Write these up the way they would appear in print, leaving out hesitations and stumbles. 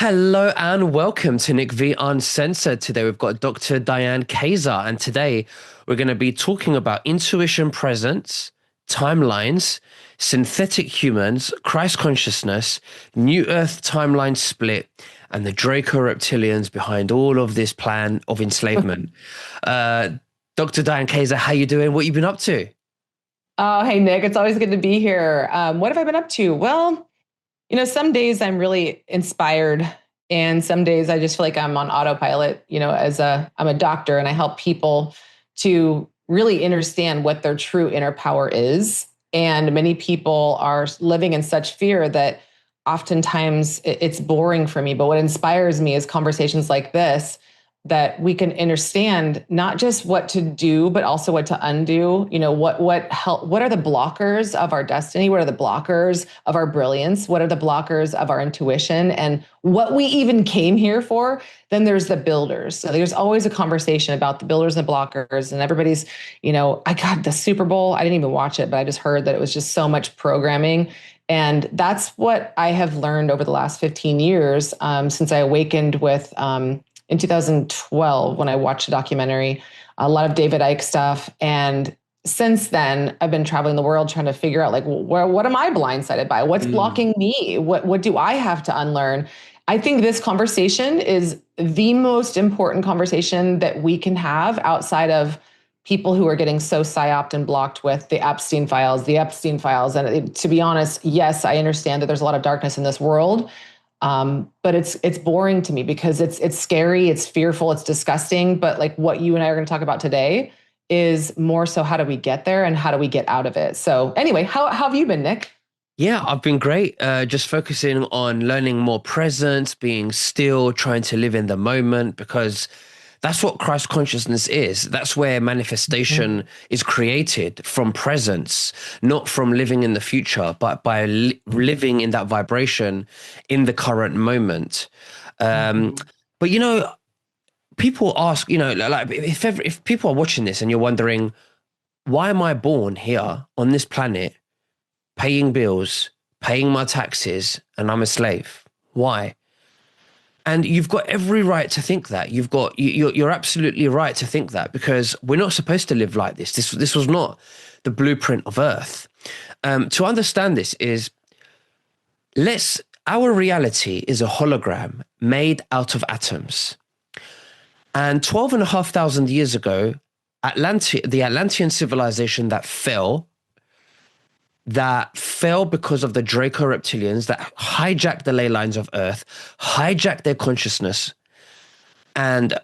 Hello and welcome to Nick V Uncensored. Today we've got Dr. Diane Kazer, and today we're going to be talking about intuition presence, timelines, synthetic humans, Christ consciousness, New Earth timeline split, and the Draco reptilians behind all of this plan of enslavement. uh, Dr. Diane Kazer, how you doing? What you been up to? Oh, hey, Nick, it's always good to be here. What have I been up to? Well, some days I'm really inspired, and some days I just feel like I'm on autopilot. I'm a doctor and I help people to really understand what their true inner power is. And many people are living in such fear that oftentimes it's boring for me. But what inspires me is conversations like this, that we can understand not just what to do, but also what to undo. What are the blockers of our destiny? What are the blockers of our brilliance? What are the blockers of our intuition and what we even came here for? Then there's the builders. So there's always a conversation about the builders and the blockers, and everybody's, I got the Super Bowl. I didn't even watch it, but I just heard that it was just so much programming. And that's what I have learned over the last 15 years, since I awakened with, in 2012, when I watched a documentary, a lot of David Icke stuff. And since then, I've been traveling the world trying to figure out, like, what am I blindsided by? What's blocking me? What do I have to unlearn? I think this conversation is the most important conversation that we can have outside of people who are getting so psyoped and blocked with the Epstein files. And to be honest, yes, I understand that there's a lot of darkness in this world. But it's boring to me because it's scary, it's fearful, it's disgusting. But like what you and I are going to talk about today is more so, how do we get there and how do we get out of it? So anyway, how have you been, Nick? Yeah, I've been great. Just focusing on learning more presence, being still, trying to live in the moment, because that's what Christ consciousness is. That's where manifestation is created, from presence, not from living in the future, but by living in that vibration in the current moment. But people ask, like if people are watching this and you're wondering, why am I born here on this planet, paying bills, paying my taxes, and I'm a slave? Why? And you've got every right to think that. You're absolutely right to think that, because we're not supposed to live like this. This was not the blueprint of Earth. To understand this is, our reality is a hologram made out of atoms. And 12,500 years ago, the Atlantean civilization that fell because of the Draco reptilians that hijacked the ley lines of Earth, hijacked their consciousness, and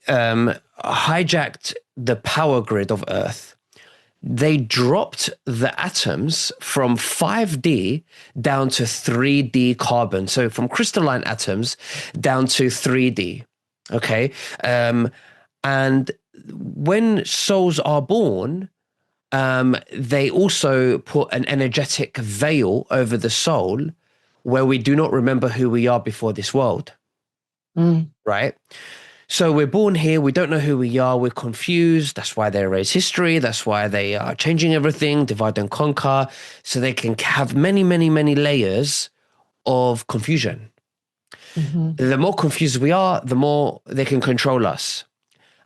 hijacked the power grid of Earth. They dropped the atoms from 5D down to 3D carbon. So from crystalline atoms down to 3D. Okay. And when souls are born, they also put an energetic veil over the soul where we do not remember who we are before this world. Right? So we're born here, we don't know who we are, we're confused. That's why they erase history. That's why they are changing everything, divide and conquer, so they can have many, many, many layers of confusion. The more confused we are, the more they can control us.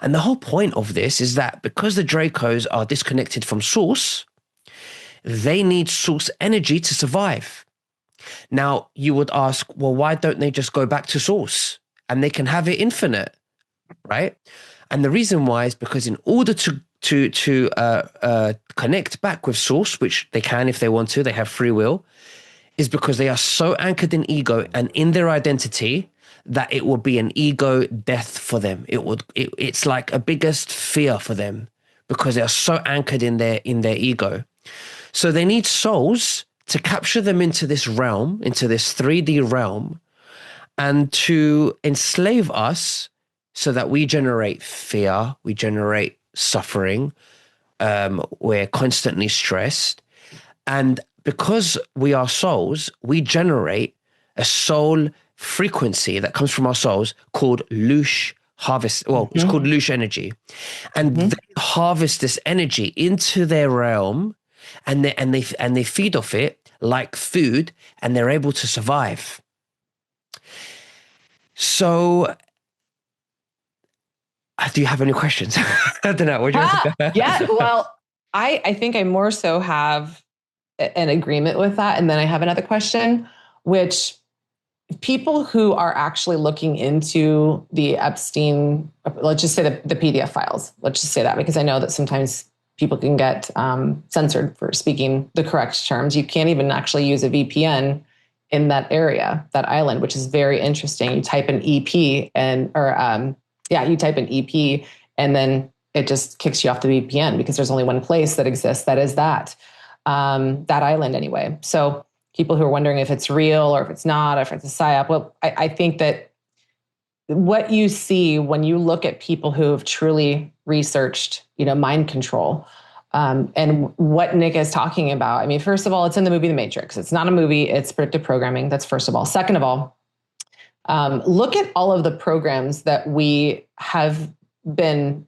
And the whole point of this is that because the Dracos are disconnected from source, they need source energy to survive. Now, you would ask, well, why don't they just go back to source and they can have it infinite, right? And the reason why is because in order to connect back with source, which they can if they want to, they have free will, is because they are so anchored in ego and in their identity that it will be an ego death for them. It's like a biggest fear for them because they are so anchored in their ego. So they need souls to capture them into this realm, into this 3D realm, and to enslave us so that we generate fear, we generate suffering, we're constantly stressed. And because we are souls, we generate a soul frequency that comes from our souls called Loosh harvest. Well, it's called Loosh energy. And they harvest this energy into their realm, and they feed off it like food, and they're able to survive. So, do you have any questions? I don't know. What do you want to Yeah. go? Well, I think I more so have an agreement with that. And then I have another question, which people who are actually looking into the Epstein, let's just say the PDF files, let's just say that, because I know that sometimes people can get censored for speaking the correct terms. You can't even actually use a VPN in that area, that island, which is very interesting. You type in EP you type in EP and then it just kicks you off the VPN because there's only one place that exists that is that island anyway. So people who are wondering if it's real or if it's not, or if it's a psyop. Well, I think that what you see when you look at people who have truly researched, mind control, and what Nick is talking about. I mean, first of all, it's in the movie The Matrix. It's not a movie, it's predictive programming. That's first of all. Second of all, look at all of the programs that we have been,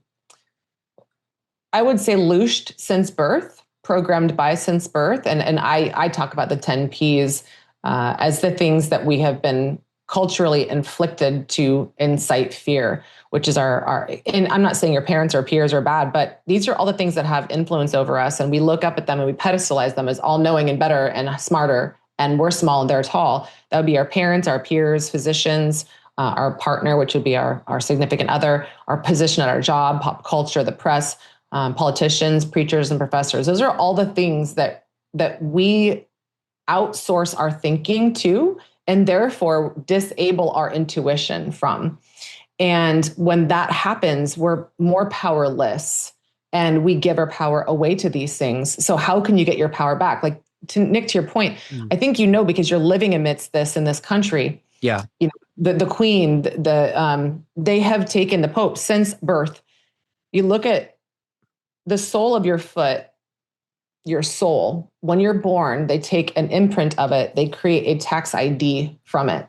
I would say, loosed since birth, programmed by since birth. And I talk about the 10 Ps as the things that we have been culturally inflicted to incite fear, which is and I'm not saying your parents or peers are bad, but these are all the things that have influence over us. And we look up at them and we pedestalize them as all knowing and better and smarter. And we're small and they're tall. That would be our parents, our peers, physicians, our partner, which would be our significant other, our position at our job, pop culture, the press, politicians, preachers, and professors. Those are all the things that we outsource our thinking to, and therefore disable our intuition from. And when that happens, we're more powerless and we give our power away to these things. So how can you get your power back? Like, Nick, to your point, I think because you're living amidst this in this country. Yeah. The Queen, they have taken the Pope since birth. You look at the sole of your foot, your soul, when you're born, they take an imprint of it. They create a tax ID from it,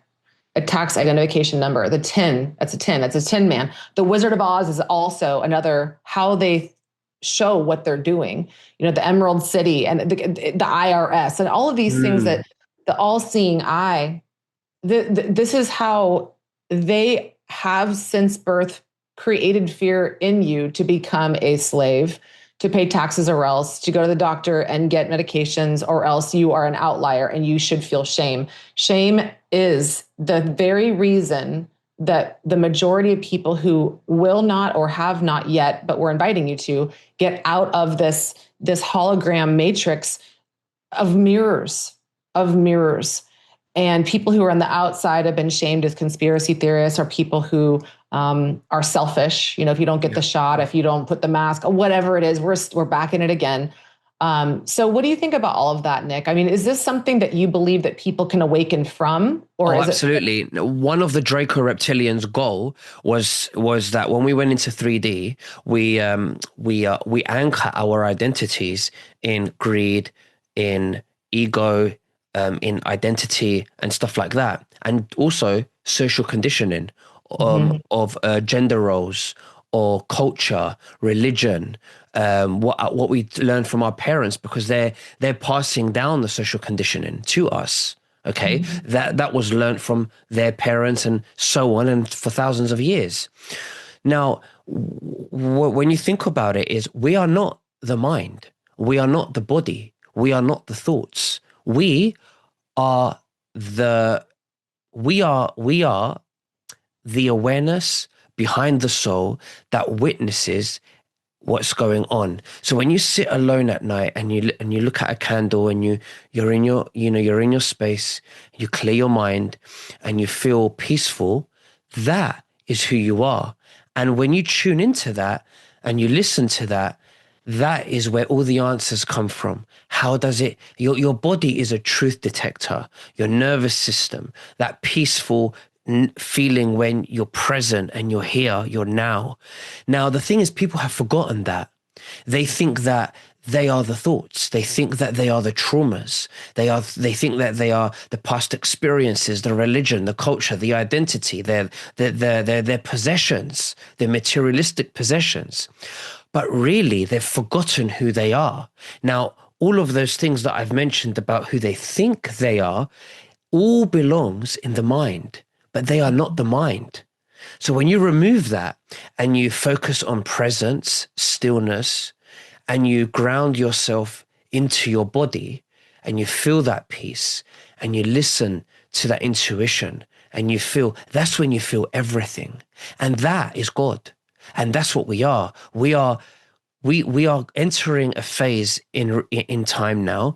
a tax identification number. The tin, that's a tin man. The Wizard of Oz is also another, how they show what they're doing. The Emerald City and the IRS and all of these things, that the all-seeing eye, this is how they have since birth created fear in you to become a slave, to pay taxes, or else to go to the doctor and get medications, or else you are an outlier and you should feel shame. Shame is the very reason that the majority of people who will not or have not yet, but we're inviting you to get out of this hologram matrix of mirrors. And people who are on the outside have been shamed as conspiracy theorists, or people who are selfish. If you don't get the shot, if you don't put the mask, whatever it is, we're back in it again. So what do you think about all of that, Nick? I mean, is this something that you believe that people can awaken from? Or is absolutely. One of the Draco reptilians' goal was that when we went into 3D, we anchor our identities in greed, in ego, in identity and stuff like that, and also social conditioning of gender roles or culture, religion, what we learn from our parents, because they're passing down the social conditioning to us. Okay, that was learned from their parents and so on, and for thousands of years. Now, when you think about it, is we are not the mind, we are not the body, we are not the thoughts. We are the awareness behind the soul that witnesses what's going on. So when you sit alone at night and you look at a candle and you're in your space, you clear your mind and you feel peaceful, that is who you are. And when you tune into that and you listen to that, that is where all the answers come from. How does it, your body is a truth detector, your nervous system, that peaceful feeling when you're present and you're here, you're now. Now, the thing is, people have forgotten that. They think that they are the thoughts. They think that they are the traumas. They think that they are the past experiences, the religion, the culture, the identity, their possessions, their materialistic possessions. But really, they've forgotten who they are. Now, all of those things that I've mentioned about who they think they are all belongs in the mind. but they are not the mind. So when you remove that and you focus on presence, stillness, and you ground yourself into your body and you feel that peace and you listen to that intuition and you feel, that's when you feel everything. And that is God. And that's what we are. We are entering a phase in time now,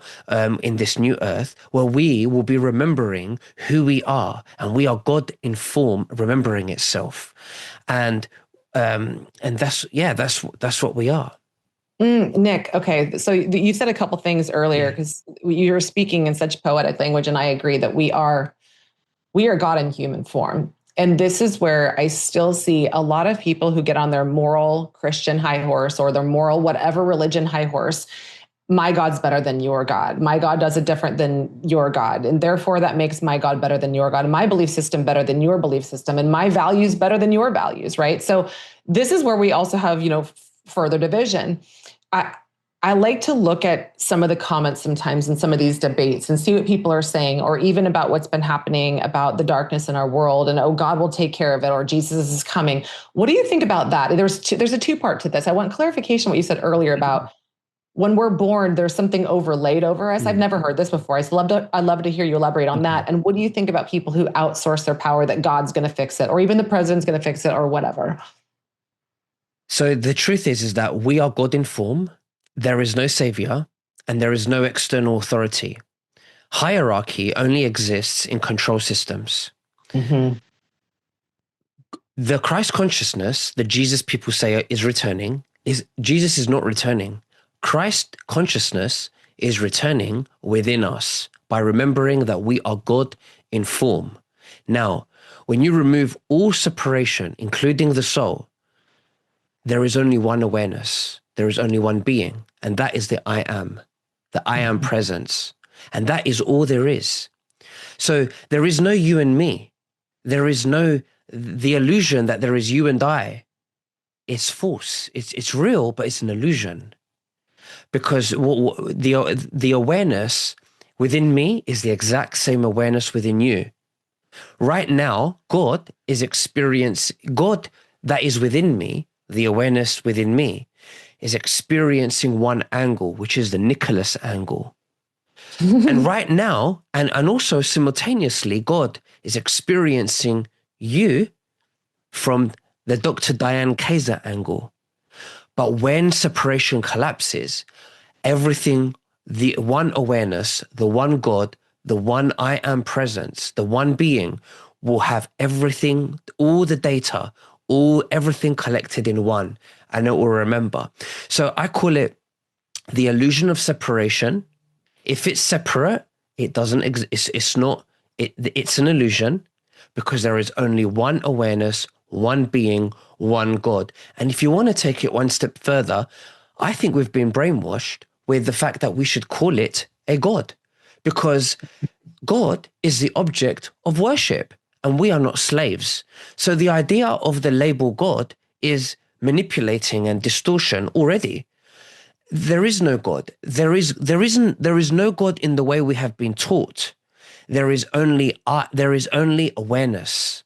in this new earth, where we will be remembering who we are, and we are God in form, remembering itself, and that's what we are. Nick, okay, so you said a couple things earlier because you're speaking in such poetic language, and I agree that we are God in human form. And this is where I still see a lot of people who get on their moral Christian high horse or their moral whatever religion high horse. My God's better than your God. My God does it different than your God. And therefore that makes my God better than your God. And my belief system better than your belief system. And my values better than your values, right? So this is where we also have, further division. I like to look at some of the comments sometimes in some of these debates and see what people are saying, or even about what's been happening about the darkness in our world and, oh, God will take care of it, or Jesus is coming. What do you think about that? There's a two-part to this. I want clarification what you said earlier about when we're born, there's something overlaid over us. I've never heard this before. I'd love to hear you elaborate on that. And what do you think about people who outsource their power that God's going to fix it, or even the president's going to fix it, or whatever? So the truth is that we are God in form. There is no savior, and there is no external authority. Hierarchy only exists in control systems. Mm-hmm. The Christ consciousness that Jesus people say is returning, Jesus is not returning. Christ consciousness is returning within us by remembering that we are God in form. Now, when you remove all separation, including the soul, there is only one awareness. There is only one being, and that is the I am presence. And that is all there is. So there is no you and me. There is no, the illusion that there is you and I. It's false. It's real, but it's an illusion. Because the awareness within me is the exact same awareness within you. Right now, God that is within me, the awareness within me, is experiencing one angle, which is the Nicholas angle. And right now, and also simultaneously, God is experiencing you from the Dr. Diane Kazer angle. But when separation collapses, everything, the one awareness, the one God, the one I am presence, the one being will have everything, all the data, everything collected in one, and it will remember. So I call it the illusion of separation. If it's separate, it doesn't exist. It's an illusion, because there is only one awareness, one being, one God. And if you want to take it one step further, I think we've been brainwashed with the fact that we should call it a God, because God is the object of worship and we are not slaves. So the idea of the label God is manipulating and distortion already. There is no God. There is no God in the way we have been taught. There is only awareness,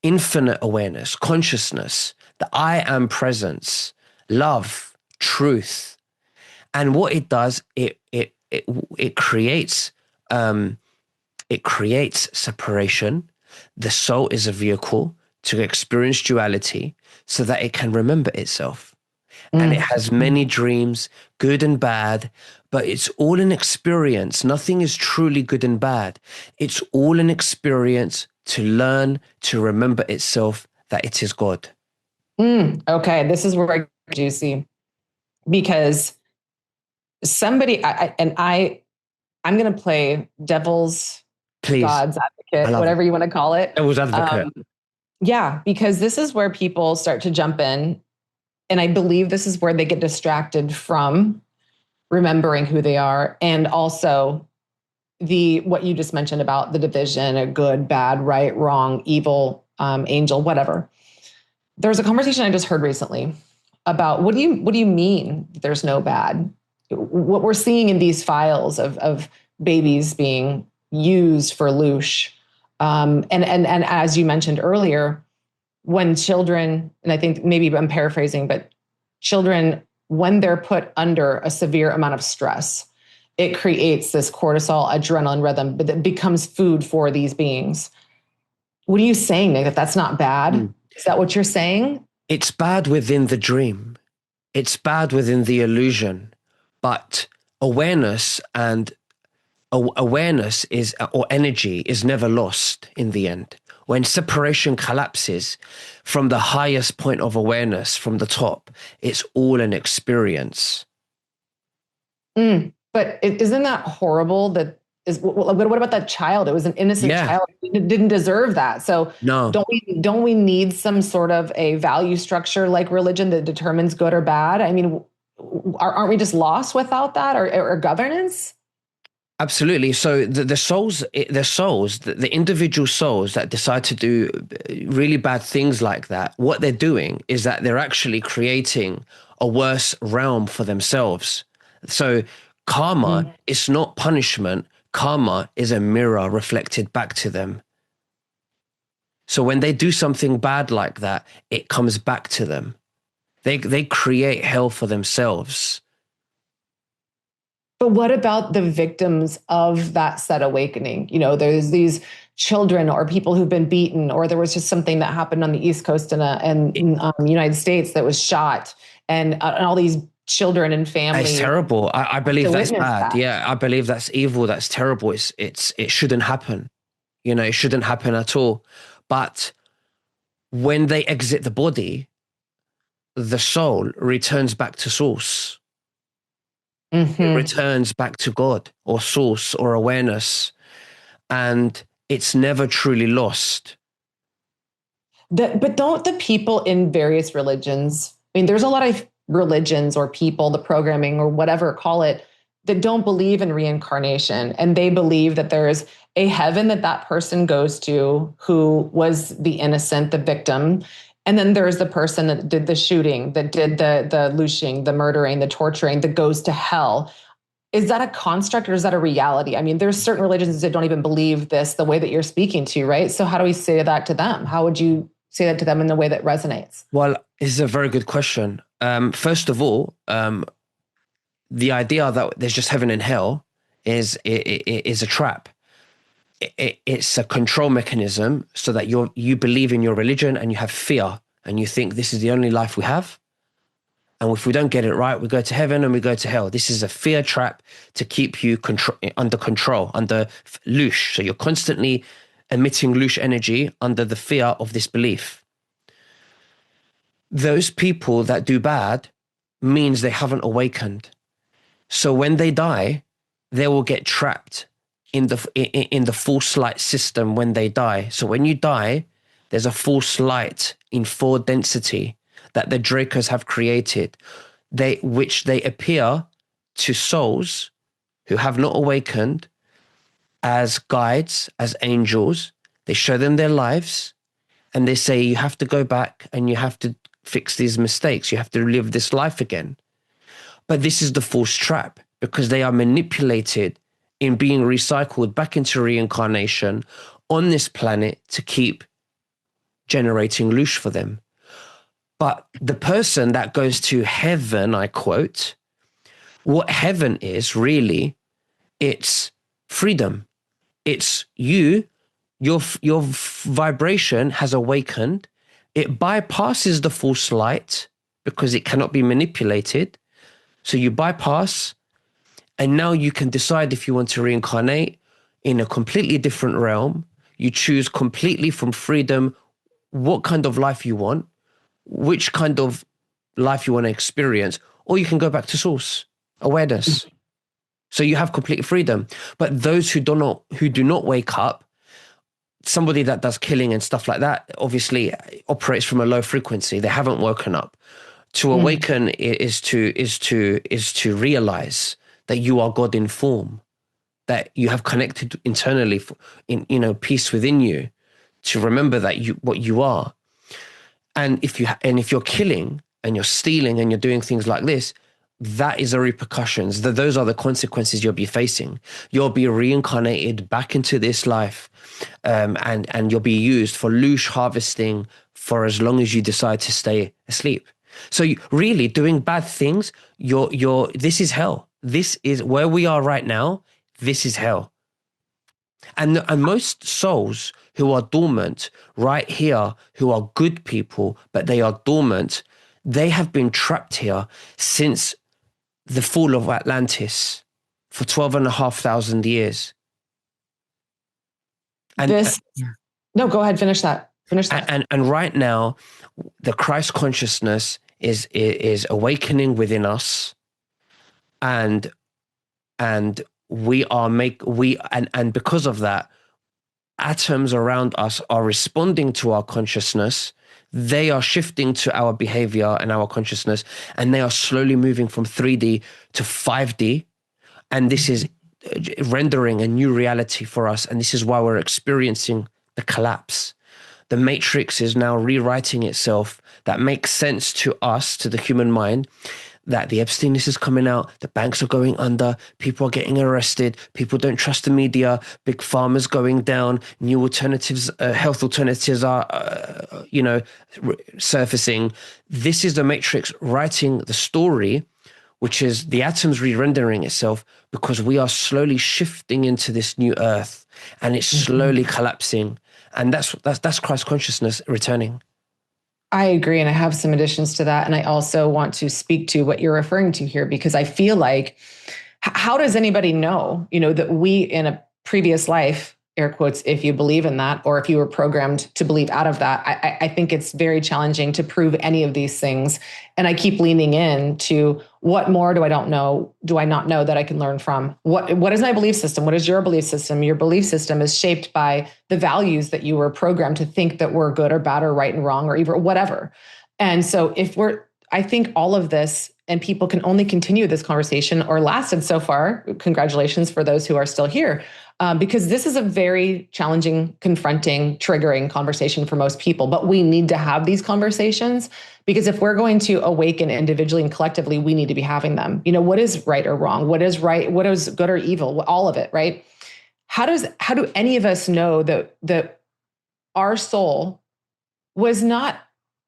infinite awareness, consciousness, the I am presence, love, truth. And what it does, it creates separation. The soul is a vehicle to experience duality so that it can remember itself. And it has many dreams, good and bad, but it's all an experience. Nothing is truly good and bad. It's all an experience to learn to remember itself that it is God. Okay, this is where I get juicy, because somebody, I'm going to play devil's, Please. God's advocate, whatever you want to call it. Devil's advocate. Yeah, because this is where people start to jump in. And I believe this is where they get distracted from remembering who they are. And also what you just mentioned about the division, a good, bad, right, wrong, evil, angel, whatever. There's a conversation I just heard recently about what do you mean there's no bad? What we're seeing in these files of babies being used for loosh, And as you mentioned earlier, when children, and I think maybe I'm paraphrasing, but children, when they're put under a severe amount of stress, it creates this cortisol, adrenaline rhythm that becomes food for these beings. What are you saying, Nick? That that's not bad? Is that what you're saying? It's bad within the dream. It's bad within the illusion. But awareness and awareness is, or energy is never lost in the end. When separation collapses from the highest point of awareness, from the top, it's all an experience. But isn't that horrible? What about that child? It was an innocent child. It didn't deserve that. So no, don't we need some sort of a value structure like religion that determines good or bad? I mean, aren't we just lost without that, or governance? absolutely. So the souls, the individual souls that decide to do really bad things like that, what they're doing is that they're actually creating a worse realm for themselves. So karma is not punishment. Karma is a mirror reflected back to them. So when they do something bad like that, it comes back to them. They create hell for themselves. But what about the victims of that said awakening? You know, there's these children or people who've been beaten, or there was just something that happened on the East Coast in United States that was shot, and all these children and families. It's terrible. I believe that's bad. That. Yeah, I believe that's evil. That's terrible. It shouldn't happen. You know, it shouldn't happen at all. But when they exit the body, the soul returns back to source. It returns back to God or source or awareness, and it's never truly lost. But don't the people in various religions, I mean, there's a lot of religions or people, the programming or whatever, call it, that don't believe in reincarnation. And they believe that there's a heaven that person goes to who was the innocent, the victim. And then there's the person that did the shooting, that did the looting, the murdering, the torturing, that goes to hell. Is that a construct or is that a reality? I mean, there's certain religions that don't even believe this the way that you're speaking to, right? So how do we say that to them? How would you say that to them in the way that resonates? Well, it's a very good question. First of all, the idea that there's just heaven and hell is a trap. It's a control mechanism so that you believe in your religion and you have fear and you think this is the only life we have. And if we don't get it right, we go to heaven and we go to hell. This is a fear trap to keep you under control, under loosh. So you're constantly emitting loosh energy under the fear of this belief. Those people that do bad means they haven't awakened. So when they die, they will get trapped in the false light system when they die. So when you die, there's a false light in 4 density that the Dracos have created, which they appear to souls who have not awakened as guides, as angels. They show them their lives and they say, you have to go back and you have to fix these mistakes. You have to live this life again. But this is the false trap because they are manipulated in being recycled back into reincarnation on this planet to keep generating loosh for them. But the person that goes to heaven, I quote, what heaven is really, it's freedom. It's your vibration has awakened. It bypasses the false light because it cannot be manipulated. So you bypass, and now you can decide if you want to reincarnate in a completely different realm. You choose completely from freedom what kind of life you want, which kind of life you want to experience, or you can go back to source, awareness. So you have complete freedom. But those who do not wake up, somebody that does killing and stuff like that, obviously operates from a low frequency. They haven't woken up. To awaken is to realize that you are God in form, that you have connected internally in peace within you, to remember that what you are. And if you're killing and you're stealing and you're doing things like this, that is the repercussions. Those are the consequences you'll be facing. You'll be reincarnated back into this life, and you'll be used for loosh harvesting for as long as you decide to stay asleep. So really doing bad things, this is hell. This is where we are right now. This is hell. And most souls who are dormant right here, who are good people, but they are dormant, they have been trapped here since the fall of Atlantis for 12,500 years. No, go ahead, finish that. And right now, the Christ consciousness is awakening within us, and because of that, atoms around us are responding to our consciousness. They are shifting to our behavior and our consciousness, and they are slowly moving from 3D to 5D. And this is rendering a new reality for us. And this is why we're experiencing the collapse. The matrix is now rewriting itself. That makes sense to us, to the human mind, that the Epsteinness is coming out, the banks are going under, people are getting arrested, people don't trust the media, big pharma's going down, new alternatives, health alternatives are, surfacing. This is the matrix writing the story, which is the atoms re-rendering itself, because we are slowly shifting into this new earth, and it's slowly collapsing. And that's Christ consciousness returning. I agree. And I have some additions to that. And I also want to speak to what you're referring to here, because I feel like, how does anybody know, that we in a previous life, air quotes, if you believe in that, or if you were programmed to believe out of that, I think it's very challenging to prove any of these things. And I keep leaning in to what more do I not know that I can learn from? What is my belief system? What is your belief system? Your belief system is shaped by the values that you were programmed to think that were good or bad or right and wrong or evil, whatever. And so I think all of this, and people can only continue this conversation or lasted so far. Congratulations for those who are still here. Because this is a very challenging, confronting, triggering conversation for most people. But we need to have these conversations, because if we're going to awaken individually and collectively, we need to be having them. What is right or wrong? What is right? What is good or evil? All of it, right? How do any of us know that our soul was not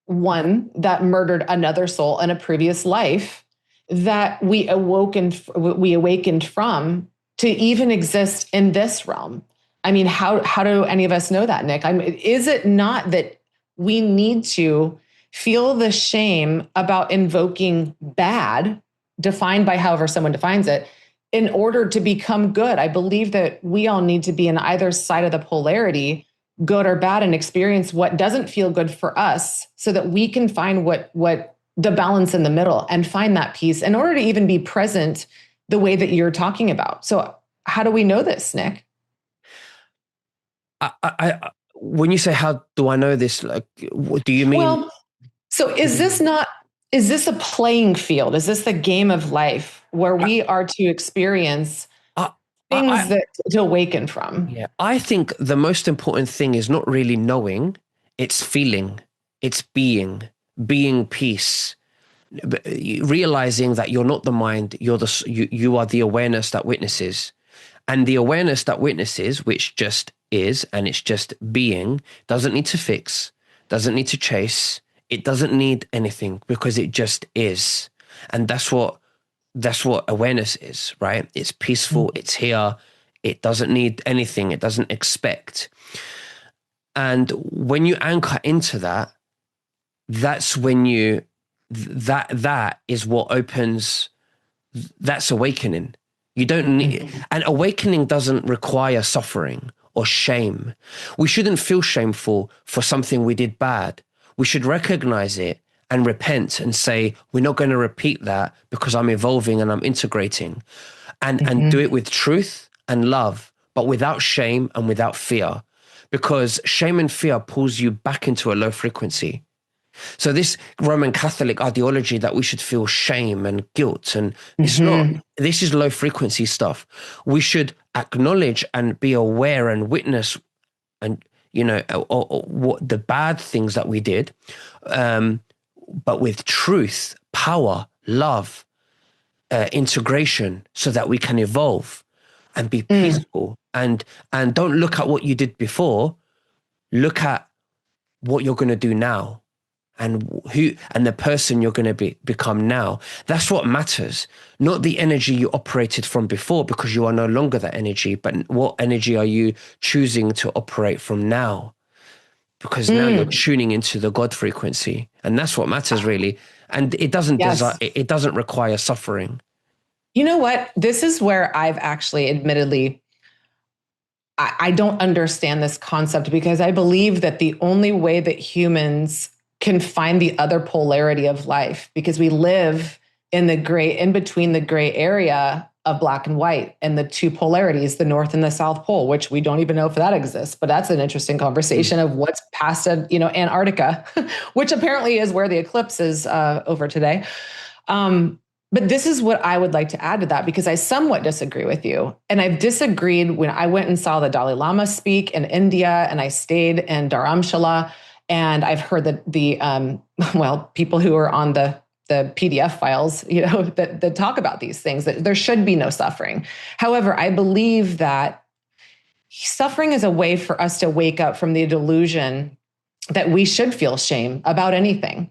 one that murdered another soul in a previous life, that we awakened from, to even exist in this realm? I mean, how do any of us know that, Nick? Is it not that we need to feel the shame about invoking bad, defined by however someone defines it, in order to become good? I believe that we all need to be in either side of the polarity, good or bad, and experience what doesn't feel good for us, so that we can find what the balance in the middle and find that peace in order to even be present the way that you're talking about. So how do we know this, Nick? When you say, how do I know this? Like, what do you mean? Well, so is this a playing field? Is this the game of life where we are to experience things to awaken from? Yeah, I think the most important thing is not really knowing, it's feeling, it's being peace. Realizing that you're not the mind, you are the awareness that witnesses. And the awareness that witnesses, which just is, and it's just being, doesn't need to fix, doesn't need to chase, it doesn't need anything, because it just is. And that's what awareness is, right? It's peaceful, it's here, it doesn't need anything, it doesn't expect. And when you anchor into that, that's when that is what opens, that's awakening. You don't need, and awakening doesn't require suffering or shame. We shouldn't feel shameful for something we did bad. We should recognize it and repent and say, we're not going to repeat that, because I'm evolving and I'm integrating, and do it with truth and love, but without shame and without fear, because shame and fear pulls you back into a low frequency. So this Roman Catholic ideology that we should feel shame and guilt, and it's not, this is low frequency stuff. We should acknowledge and be aware and witness, and what the bad things that we did, but with truth, power, love, integration so that we can evolve and be Mm. peaceful. And don't look at what you did before. Look at what you're going to do now, and who and the person you're going to become now. That's what matters, not the energy you operated from before, because you are no longer that energy, but what energy are you choosing to operate from now? Because now you're Mm. tuning into the God frequency, and that's what matters really. And Yes. it doesn't require suffering. You know what? This is where I've actually admittedly, I don't understand this concept, because I believe that the only way that humans can find the other polarity of life, because we live in the gray, in between the gray area of black and white and the two polarities, the North and the South Pole, which we don't even know if that exists, but that's an interesting conversation of what's past, Antarctica, which apparently is where the eclipse is over today. But this is what I would like to add to that, because I somewhat disagree with you. And I've disagreed when I went and saw the Dalai Lama speak in India, and I stayed in Dharamshala. And I've heard that people who are on the PDF files, that talk about these things, that there should be no suffering. However, I believe that suffering is a way for us to wake up from the delusion that we should feel shame about anything.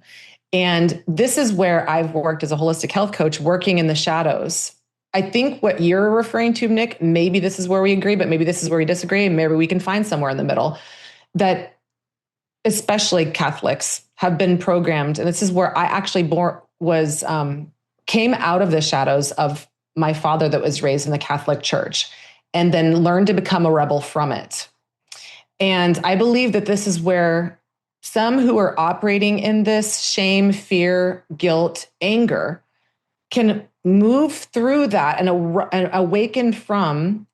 And this is where I've worked as a holistic health coach, working in the shadows. I think what you're referring to, Nick, maybe this is where we agree, but maybe this is where we disagree. Maybe we can find somewhere in the middle, that especially Catholics have been programmed. And this is where I actually came out of the shadows of my father that was raised in the Catholic Church, and then learned to become a rebel from it. And I believe that this is where some who are operating in this shame, fear, guilt, anger can move through that and awaken from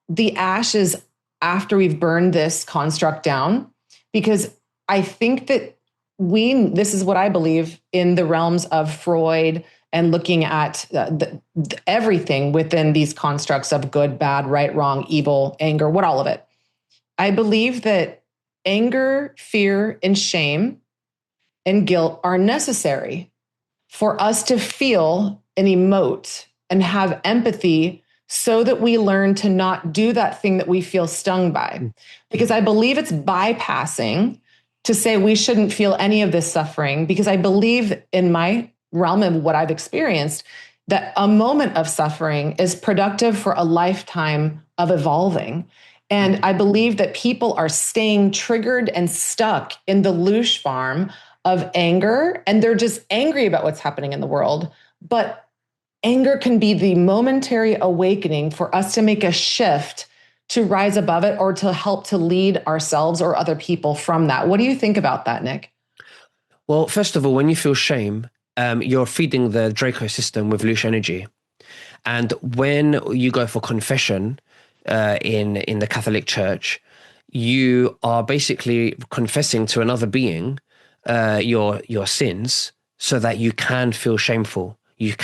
the ashes after we've burned this construct down. Because I think that this is what I believe in the realms of Freud and looking at everything within these constructs of good, bad, right, wrong, evil, anger, what all of it. I believe that anger, fear, and shame and guilt are necessary for us to feel and emote and have empathy, so that we learn to not do that thing that we feel stung by. Because I believe it's bypassing to say we shouldn't feel any of this suffering, because I believe in my realm and what I've experienced, that a moment of suffering is productive for a lifetime of evolving. And I believe that people are staying triggered and stuck in the loosh farm of anger, and they're just angry about what's happening in the world. But anger can be the momentary awakening for us to make a shift to rise above it, or to help to lead ourselves or other people from that. What do you think about that, Nick? Well, first of all, when you feel shame, you're feeding the Draco system with loose energy. And when you go for confession in the Catholic Church, you are basically confessing to another being your sins, so that you can feel shameful. You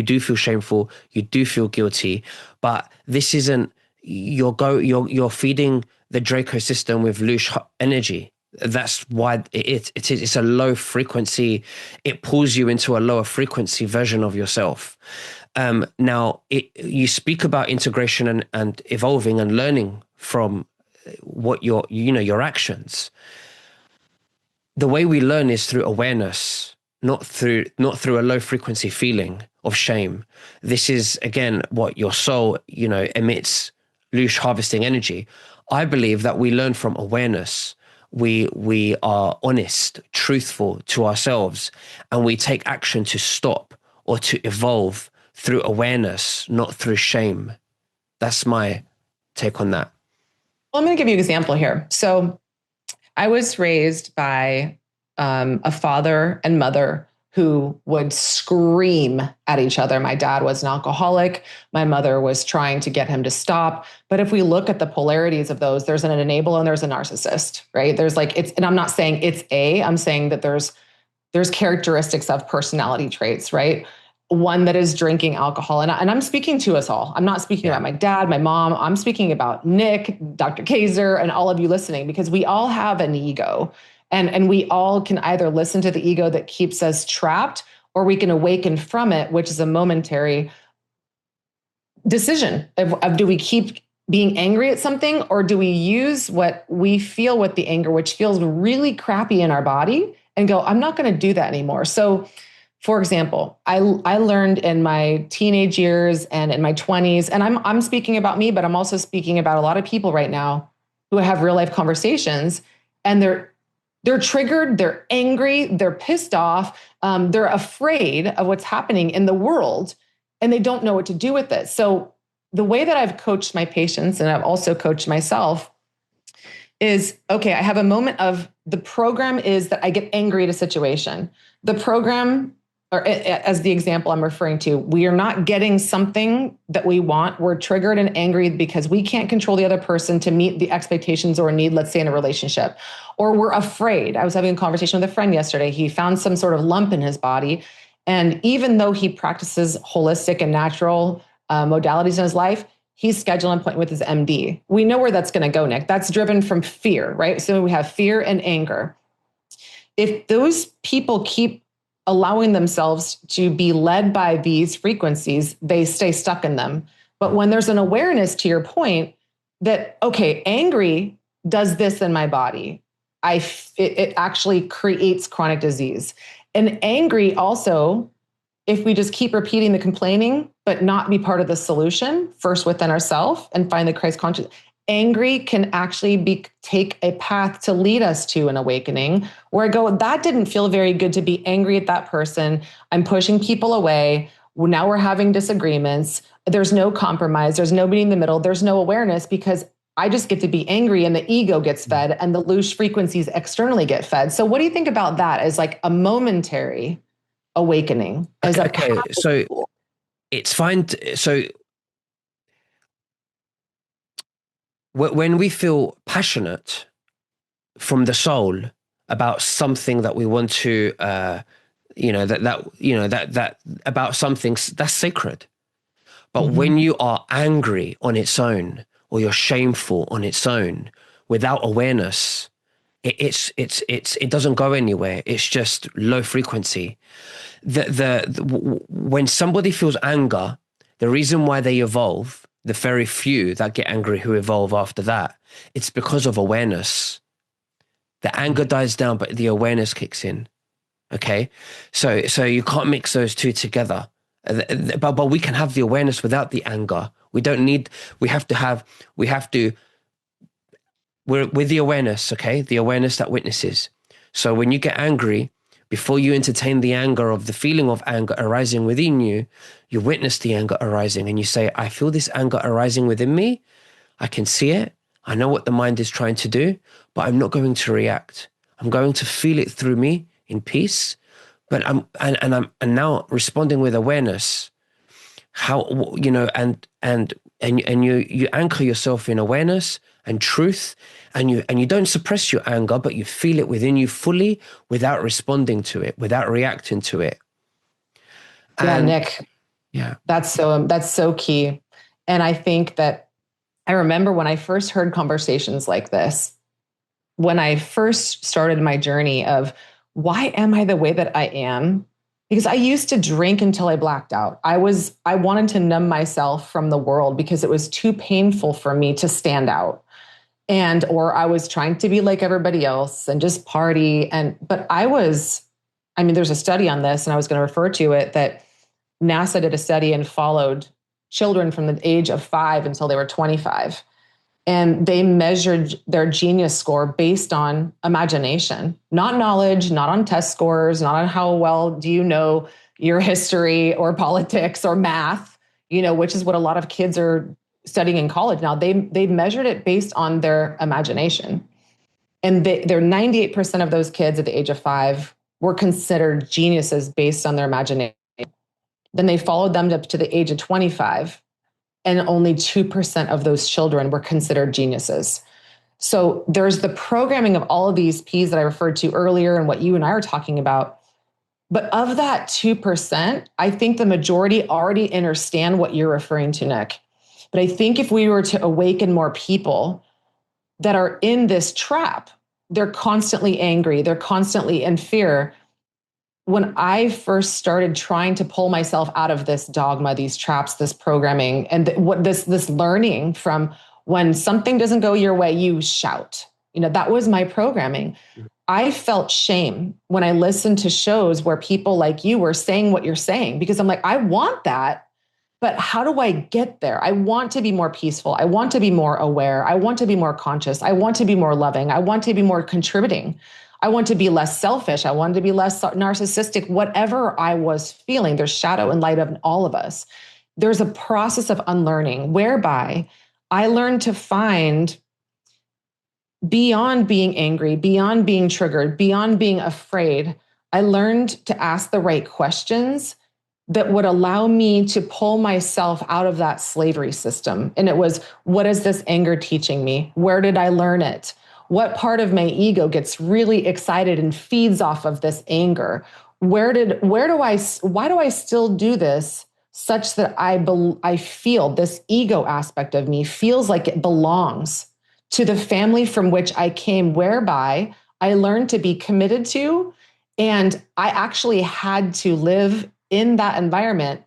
do feel shameful. You do feel guilty. But this isn't you're feeding the Draco system with loose energy. That's why it's a low frequency. It pulls you into a lower frequency version of yourself. Now, you speak about integration and evolving and learning from what your actions. The way we learn is through awareness, not through a low frequency feeling of shame. This is again what your soul, emits loose harvesting energy. I believe that we learn from awareness. We are honest, truthful to ourselves, and we take action to stop or to evolve through awareness, not through shame. That's my take on that. Well, I'm going to give you an example here. So I was raised by a father and mother who would scream at each other. My dad was an alcoholic. My mother was trying to get him to stop. But if we look at the polarities of those, there's an enabler and there's a narcissist, right? There's and I'm not saying I'm saying that there's characteristics of personality traits, right? One that is drinking alcohol. And I'm speaking to us all. I'm not speaking about my dad, my mom. I'm speaking about Nick, Dr. Kazer, and all of you listening, because we all have an ego. And we all can either listen to the ego that keeps us trapped, or we can awaken from it, which is a momentary decision of do we keep being angry at something, or do we use what we feel with the anger, which feels really crappy in our body, and go, I'm not going to do that anymore. So for example, I learned in my teenage years and in my 20s, and I'm speaking about me, but I'm also speaking about a lot of people right now who have real life conversations, and they're triggered, they're angry, they're pissed off, they're afraid of what's happening in the world, and they don't know what to do with it. So the way that I've coached my patients, and I've also coached myself, is, okay, I have a moment of, the program is that I get angry at a situation. The program, or as the example I'm referring to, we are not getting something that we want. We're triggered and angry because we can't control the other person to meet the expectations or need, let's say, in a relationship. Or we're afraid. I was having a conversation with a friend yesterday. He found some sort of lump in his body. And even though he practices holistic and natural modalities in his life, he's scheduled an appointment with his MD. We know where that's going to go, Nick. That's driven from fear, right? So we have fear and anger. If those people keep allowing themselves to be led by these frequencies, they stay stuck in them. But when there's an awareness, to your point, that, okay, angry does this in my body, it actually creates chronic disease. And angry also, if we just keep repeating the complaining, but not be part of the solution, first within ourselves and find the Christ conscious, angry can actually take a path to lead us to an awakening, where I go, that didn't feel very good to be angry at that person. I'm pushing people away. Now we're having disagreements. There's no compromise. There's nobody in the middle. There's no awareness, because I just get to be angry and the ego gets fed and the loose frequencies externally get fed. So what do you think about that as like a momentary awakening? Okay, so it's fine. So when we feel passionate from the soul about something that we want to, that about something that's sacred. But when you are angry on its own, or you're shameful on its own, without awareness, it doesn't go anywhere. It's just low frequency. When somebody feels anger, the reason why they evolve, the very few that get angry who evolve after that, it's because of awareness. The anger dies down, but the awareness kicks in. Okay, so you can't mix those two together. But we can have the awareness without the anger. We don't need. We're with the awareness. Okay, the awareness that witnesses. So when you get angry, before you entertain the anger of the feeling of anger arising within you, you witness the anger arising, and you say, I feel this anger arising within me. I can see it. I know what the mind is trying to do, but I'm not going to react. I'm going to feel it through me in peace. But I'm now responding with awareness. How, and you anchor yourself in awareness and truth, and you don't suppress your anger, but you feel it within you fully, without responding to it, without reacting to it. Yeah, Nick. Yeah, that's so key. And I think that I remember when I first heard conversations like this, when I first started my journey of, why am I the way that I am? Because I used to drink until I blacked out. I wanted to numb myself from the world because it was too painful for me to stand out. Or I was trying to be like everybody else and just party. But there's a study on this, and I was going to refer to it, that NASA did a study and followed children from the age of 5 until they were 25. And they measured their genius score based on imagination, not knowledge, not on test scores, not on how well do you know your history or politics or math, which is what a lot of kids are studying in college now. They measured it based on their imagination. And they're 98% of those kids at the age of 5 were considered geniuses based on their imagination. Then they followed them up to the age of 25. And only 2% of those children were considered geniuses. So there's the programming of all of these P's that I referred to earlier and what you and I are talking about. But of that 2%, I think the majority already understand what you're referring to, Nick. But I think if we were to awaken more people that are in this trap, they're constantly angry, they're constantly in fear. when I first started trying to pull myself out of this dogma, these traps, this programming, and this learning from when something doesn't go your way, you shout. That was my programming. I felt shame when I listened to shows where people like you were saying what you're saying, because I'm like, I want that, but how do I get there? I want to be more peaceful. I want to be more aware. I want to be more conscious. I want to be more loving. I want to be more contributing. I want to be less selfish. I want to be less narcissistic. Whatever I was feeling, there's shadow and light of all of us. There's a process of unlearning whereby I learned to find, beyond being angry, beyond being triggered, beyond being afraid, I learned to ask the right questions that would allow me to pull myself out of that slavery system. And it was, what is this anger teaching me? Where did I learn it? What part of my ego gets really excited and feeds off of this anger? Why do I still do this such that I feel this ego aspect of me feels like it belongs to the family from which I came, whereby I learned to be committed to, and I actually had to live in that environment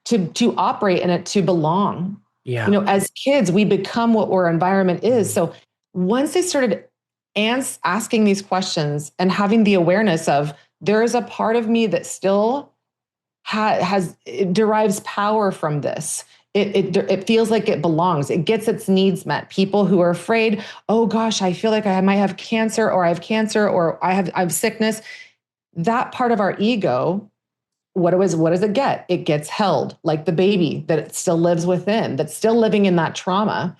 to operate in it, to belong. Yeah. As kids, we become what our environment is. So once they started asking these questions and having the awareness of, there is a part of me that still it derives power from this. It feels like it belongs. It gets its needs met. People who are afraid, oh gosh, I feel like I might have cancer, or I have cancer, or I have sickness. That part of our ego, what does it get? It gets held like the baby that it still lives within, that's still living in that trauma.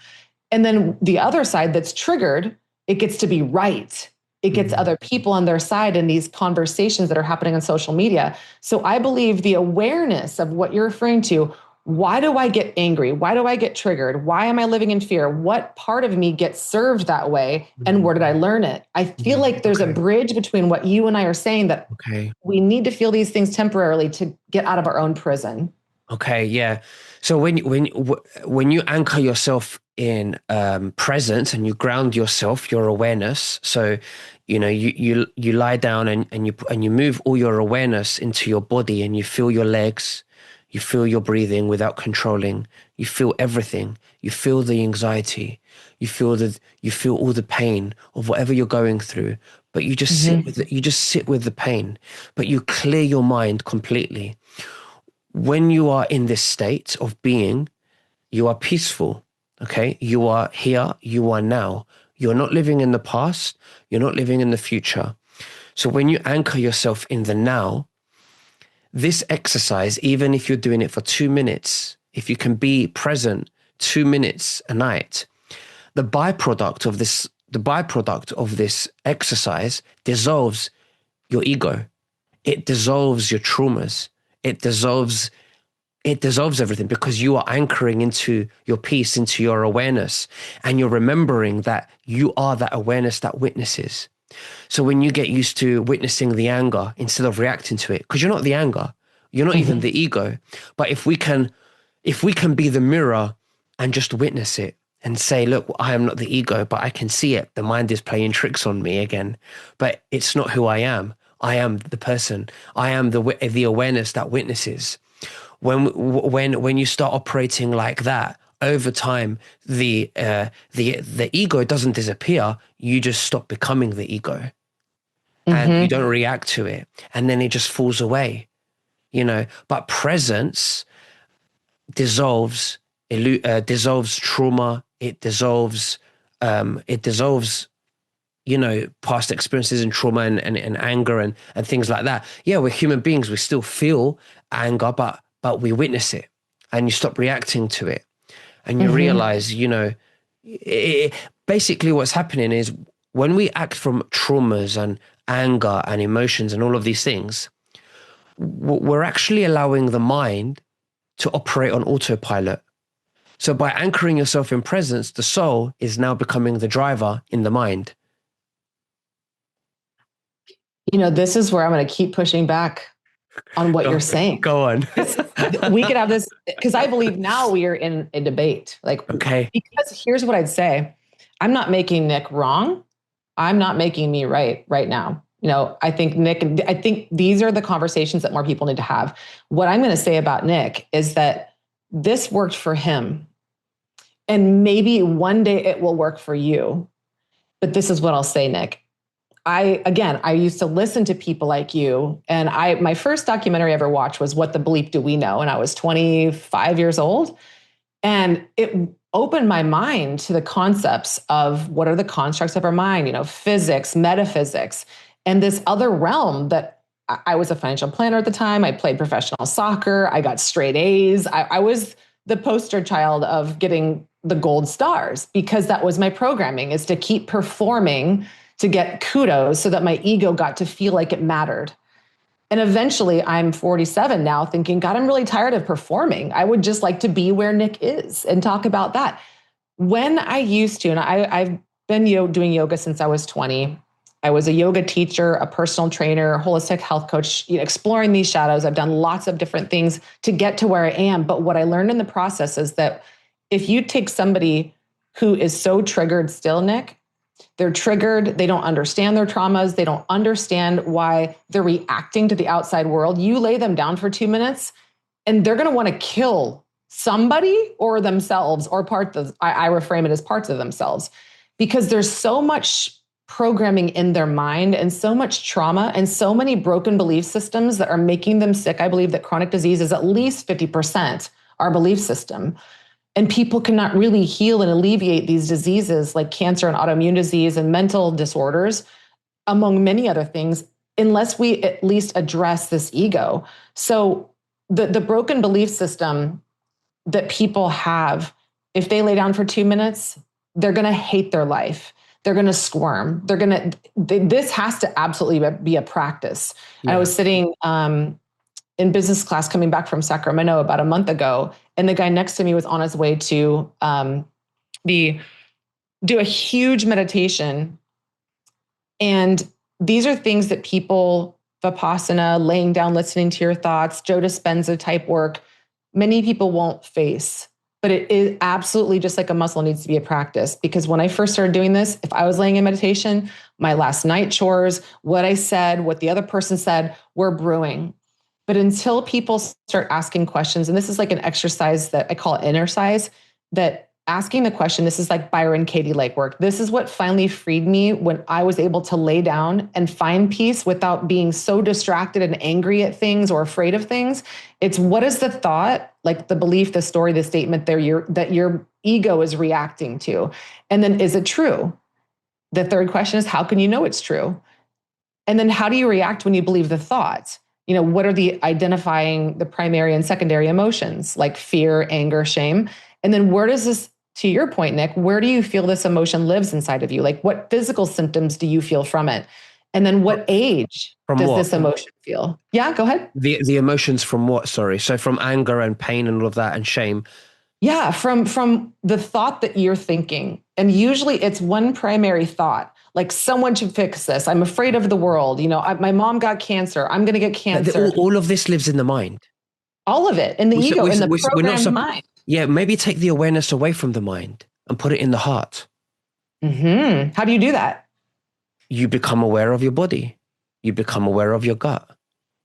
And then the other side that's triggered, it gets to be right. It gets other people on their side in these conversations that are happening on social media. So I believe the awareness of what you're referring to, why do I get angry? Why do I get triggered? Why am I living in fear? What part of me gets served that way? And where did I learn it? I feel like there's a bridge between what you and I are saying, that we need to feel these things temporarily to get out of our own prison. Okay, yeah. So when you anchor yourself in presence, and you ground yourself, your awareness. So you lie down, and you move all your awareness into your body, and you feel your legs, you feel your breathing without controlling. You feel everything. You feel the anxiety. You feel all the pain of whatever you're going through. But you just sit with it. You just sit with the pain. But you clear your mind completely. When you are in this state of being, you are peaceful. Okay, you are here. You are now. You're not living in the past. You're not living in the future. So when you anchor yourself in the now, this exercise, even if you're doing it for 2 minutes, if you can be present 2 minutes a night, the byproduct of this exercise dissolves your ego. It dissolves your traumas. It dissolves everything, because you are anchoring into your peace, into your awareness, and you're remembering that you are that awareness that witnesses. So when you get used to witnessing the anger instead of reacting to it, because you're not the anger, you're not even the ego. But if we can be the mirror and just witness it and say, look, I am not the ego, but I can see it. The mind is playing tricks on me again, but it's not who I am. I am the person. I am the awareness that witnesses. When you start operating like that, over time, the ego doesn't disappear. You just stop becoming the ego, and you don't react to it, and then it just falls away, But presence dissolves trauma. It dissolves past experiences and trauma and anger and things like that. Yeah, we're human beings. We still feel anger, but we witness it, and you stop reacting to it. And you realize, basically what's happening is, when we act from traumas and anger and emotions and all of these things, we're actually allowing the mind to operate on autopilot. So by anchoring yourself in presence, the soul is now becoming the driver in the mind. This is where I'm going to keep pushing back on what you're saying. Go on. We could have this, because I believe now we are in a debate. Because here's what I'd say. I'm not making Nick wrong. I'm not making me right now. I think Nick, I think these are the conversations that more people need to have. What I'm going to say about Nick is that this worked for him. And maybe one day it will work for you. But this is what I'll say, Nick. I used to listen to people like you. And my first documentary I ever watched was What the Bleep Do We Know? And I was 25 years old. And it opened my mind to the concepts of what are the constructs of our mind, physics, metaphysics, and this other realm that I was a financial planner at the time. I played professional soccer. I got straight A's. I was the poster child of getting the gold stars because that was my programming, is to keep performing to get kudos so that my ego got to feel like it mattered. And eventually I'm 47 now thinking, God, I'm really tired of performing. I would just like to be where Nick is and talk about that. When I used to, and I've been doing yoga since I was 20. I was a yoga teacher, a personal trainer, holistic health coach, exploring these shadows. I've done lots of different things to get to where I am. But what I learned in the process is that if you take somebody who is so triggered still, Nick, they're triggered, they don't understand their traumas, they don't understand why they're reacting to the outside world. You lay them down for 2 minutes and they're going to want to kill somebody or themselves, or I reframe it as parts of themselves, because there's so much programming in their mind and so much trauma and so many broken belief systems that are making them sick. I believe that chronic disease is at least 50% our belief system. And people cannot really heal and alleviate these diseases like cancer and autoimmune disease and mental disorders, among many other things, unless we at least address this ego. So the broken belief system that people have, if they lay down for 2 minutes, they're going to hate their life. They're going to squirm. This has to absolutely be a practice. Yeah. I was sitting in business class coming back from Sacramento about a month ago, and the guy next to me was on his way to do a huge meditation. And these are things that people, Vipassana, laying down, listening to your thoughts, Joe Dispenza type work, many people won't face. But it is absolutely just like a muscle, needs to be a practice. Because when I first started doing this, if I was laying in meditation, my last night chores, what I said, what the other person said were brewing. But until people start asking questions, and this is like an exercise that I call inner size, that asking the question, this is like Byron Katie Lake work. This is what finally freed me when I was able to lay down and find peace without being so distracted and angry at things or afraid of things. It's what is the thought, like the belief, the story, the statement there that your ego is reacting to. And then is it true? The third question is, how can you know it's true? And then how do you react when you believe the thought? What are the identifying the primary and secondary emotions like fear, anger, shame? And then where does this, to your point, Nick, where do you feel this emotion lives inside of you? Like what physical symptoms do you feel from it? And then what age does this emotion feel? Yeah, go ahead. The emotions from what? Sorry. So from anger and pain and all of that and shame. Yeah, from the thought that you're thinking. And usually it's one primary thought. Like someone should fix this. I'm afraid of the world. My mom got cancer. I'm going to get cancer. All of this lives in the mind. All of it in the ego, in the programmed mind. Yeah, maybe take the awareness away from the mind and put it in the heart. Mm-hmm. How do you do that? You become aware of your body. You become aware of your gut.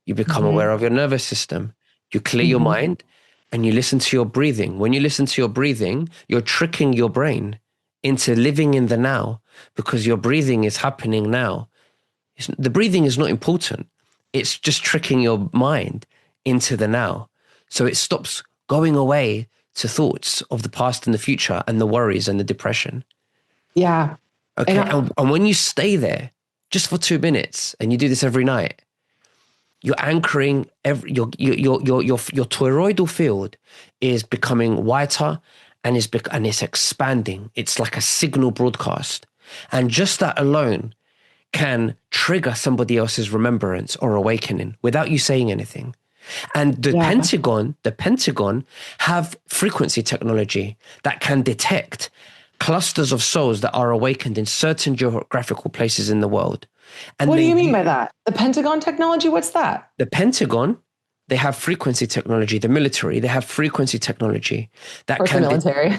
You become aware of your nervous system. You clear your mind and you listen to your breathing. When you listen to your breathing, you're tricking your brain into living in the now because your breathing is happening now. The breathing is not important. It's just tricking your mind into the now. So it stops going away to thoughts of the past and the future and the worries and the depression. Yeah. Okay. And when you stay there just for 2 minutes and you do this every night, you're anchoring your toroidal field is becoming whiter and it's expanding. It's like a signal broadcast. And just that alone can trigger somebody else's remembrance or awakening without you saying anything. And the Pentagon have frequency technology that can detect clusters of souls that are awakened in certain geographical places in the world. And what do you mean by that? The Pentagon technology? What's that? The Pentagon, they have frequency technology. The military, they have frequency technology that can the military.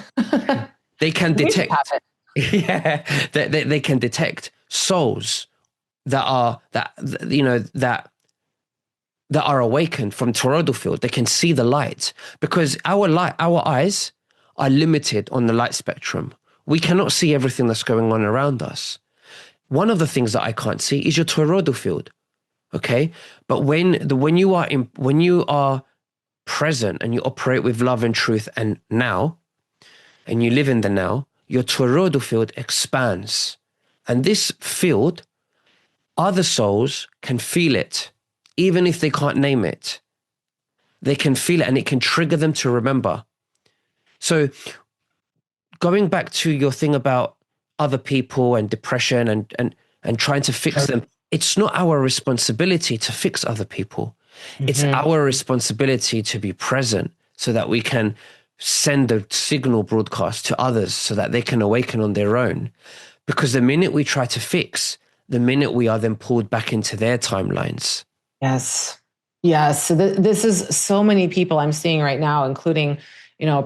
They can detect. Yeah, they can detect souls that are awakened from toroidal field. They can see the light because our eyes are limited on the light spectrum. We cannot see everything that's going on around us. One of the things that I can't see is your toroidal field. Okay, but when you are present and you operate with love and truth and now, and you live in the now, your toroidal field expands, and this field, other souls can feel it. Even if they can't name it, they can feel it and it can trigger them to remember. So going back to your thing about other people and depression and trying to fix them, it's not our responsibility to fix other people. It's our responsibility to be present so that we can send a signal broadcast to others so that they can awaken on their own. Because the minute we try to fix, the minute we are then pulled back into their timelines. Yes. Yes. So this is so many people I'm seeing right now, including,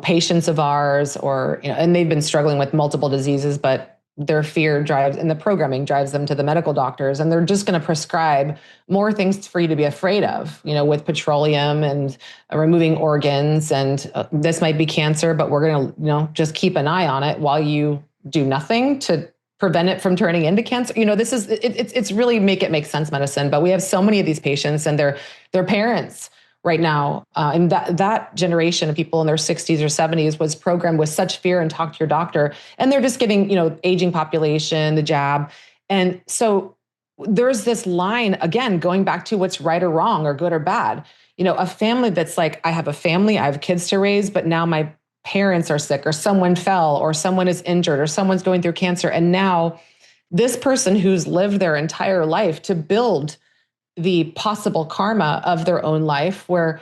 patients of ours and they've been struggling with multiple diseases, but their fear drives and the programming drives them to the medical doctors. And they're just going to prescribe more things for you to be afraid of, with petroleum and removing organs. And this might be cancer, but we're going to, just keep an eye on it while you do nothing to prevent it from turning into cancer. It's really make sense medicine, but we have so many of these patients and their parents right now. And that generation of people in their 60s or 70s was programmed with such fear and talk to your doctor. And they're just getting, aging population, the jab. And so there's this line, again, going back to what's right or wrong or good or bad. A family that's like, I have a family, I have kids to raise, but now my parents are sick or someone fell or someone is injured or someone's going through cancer. And now this person who's lived their entire life to build the possible karma of their own life where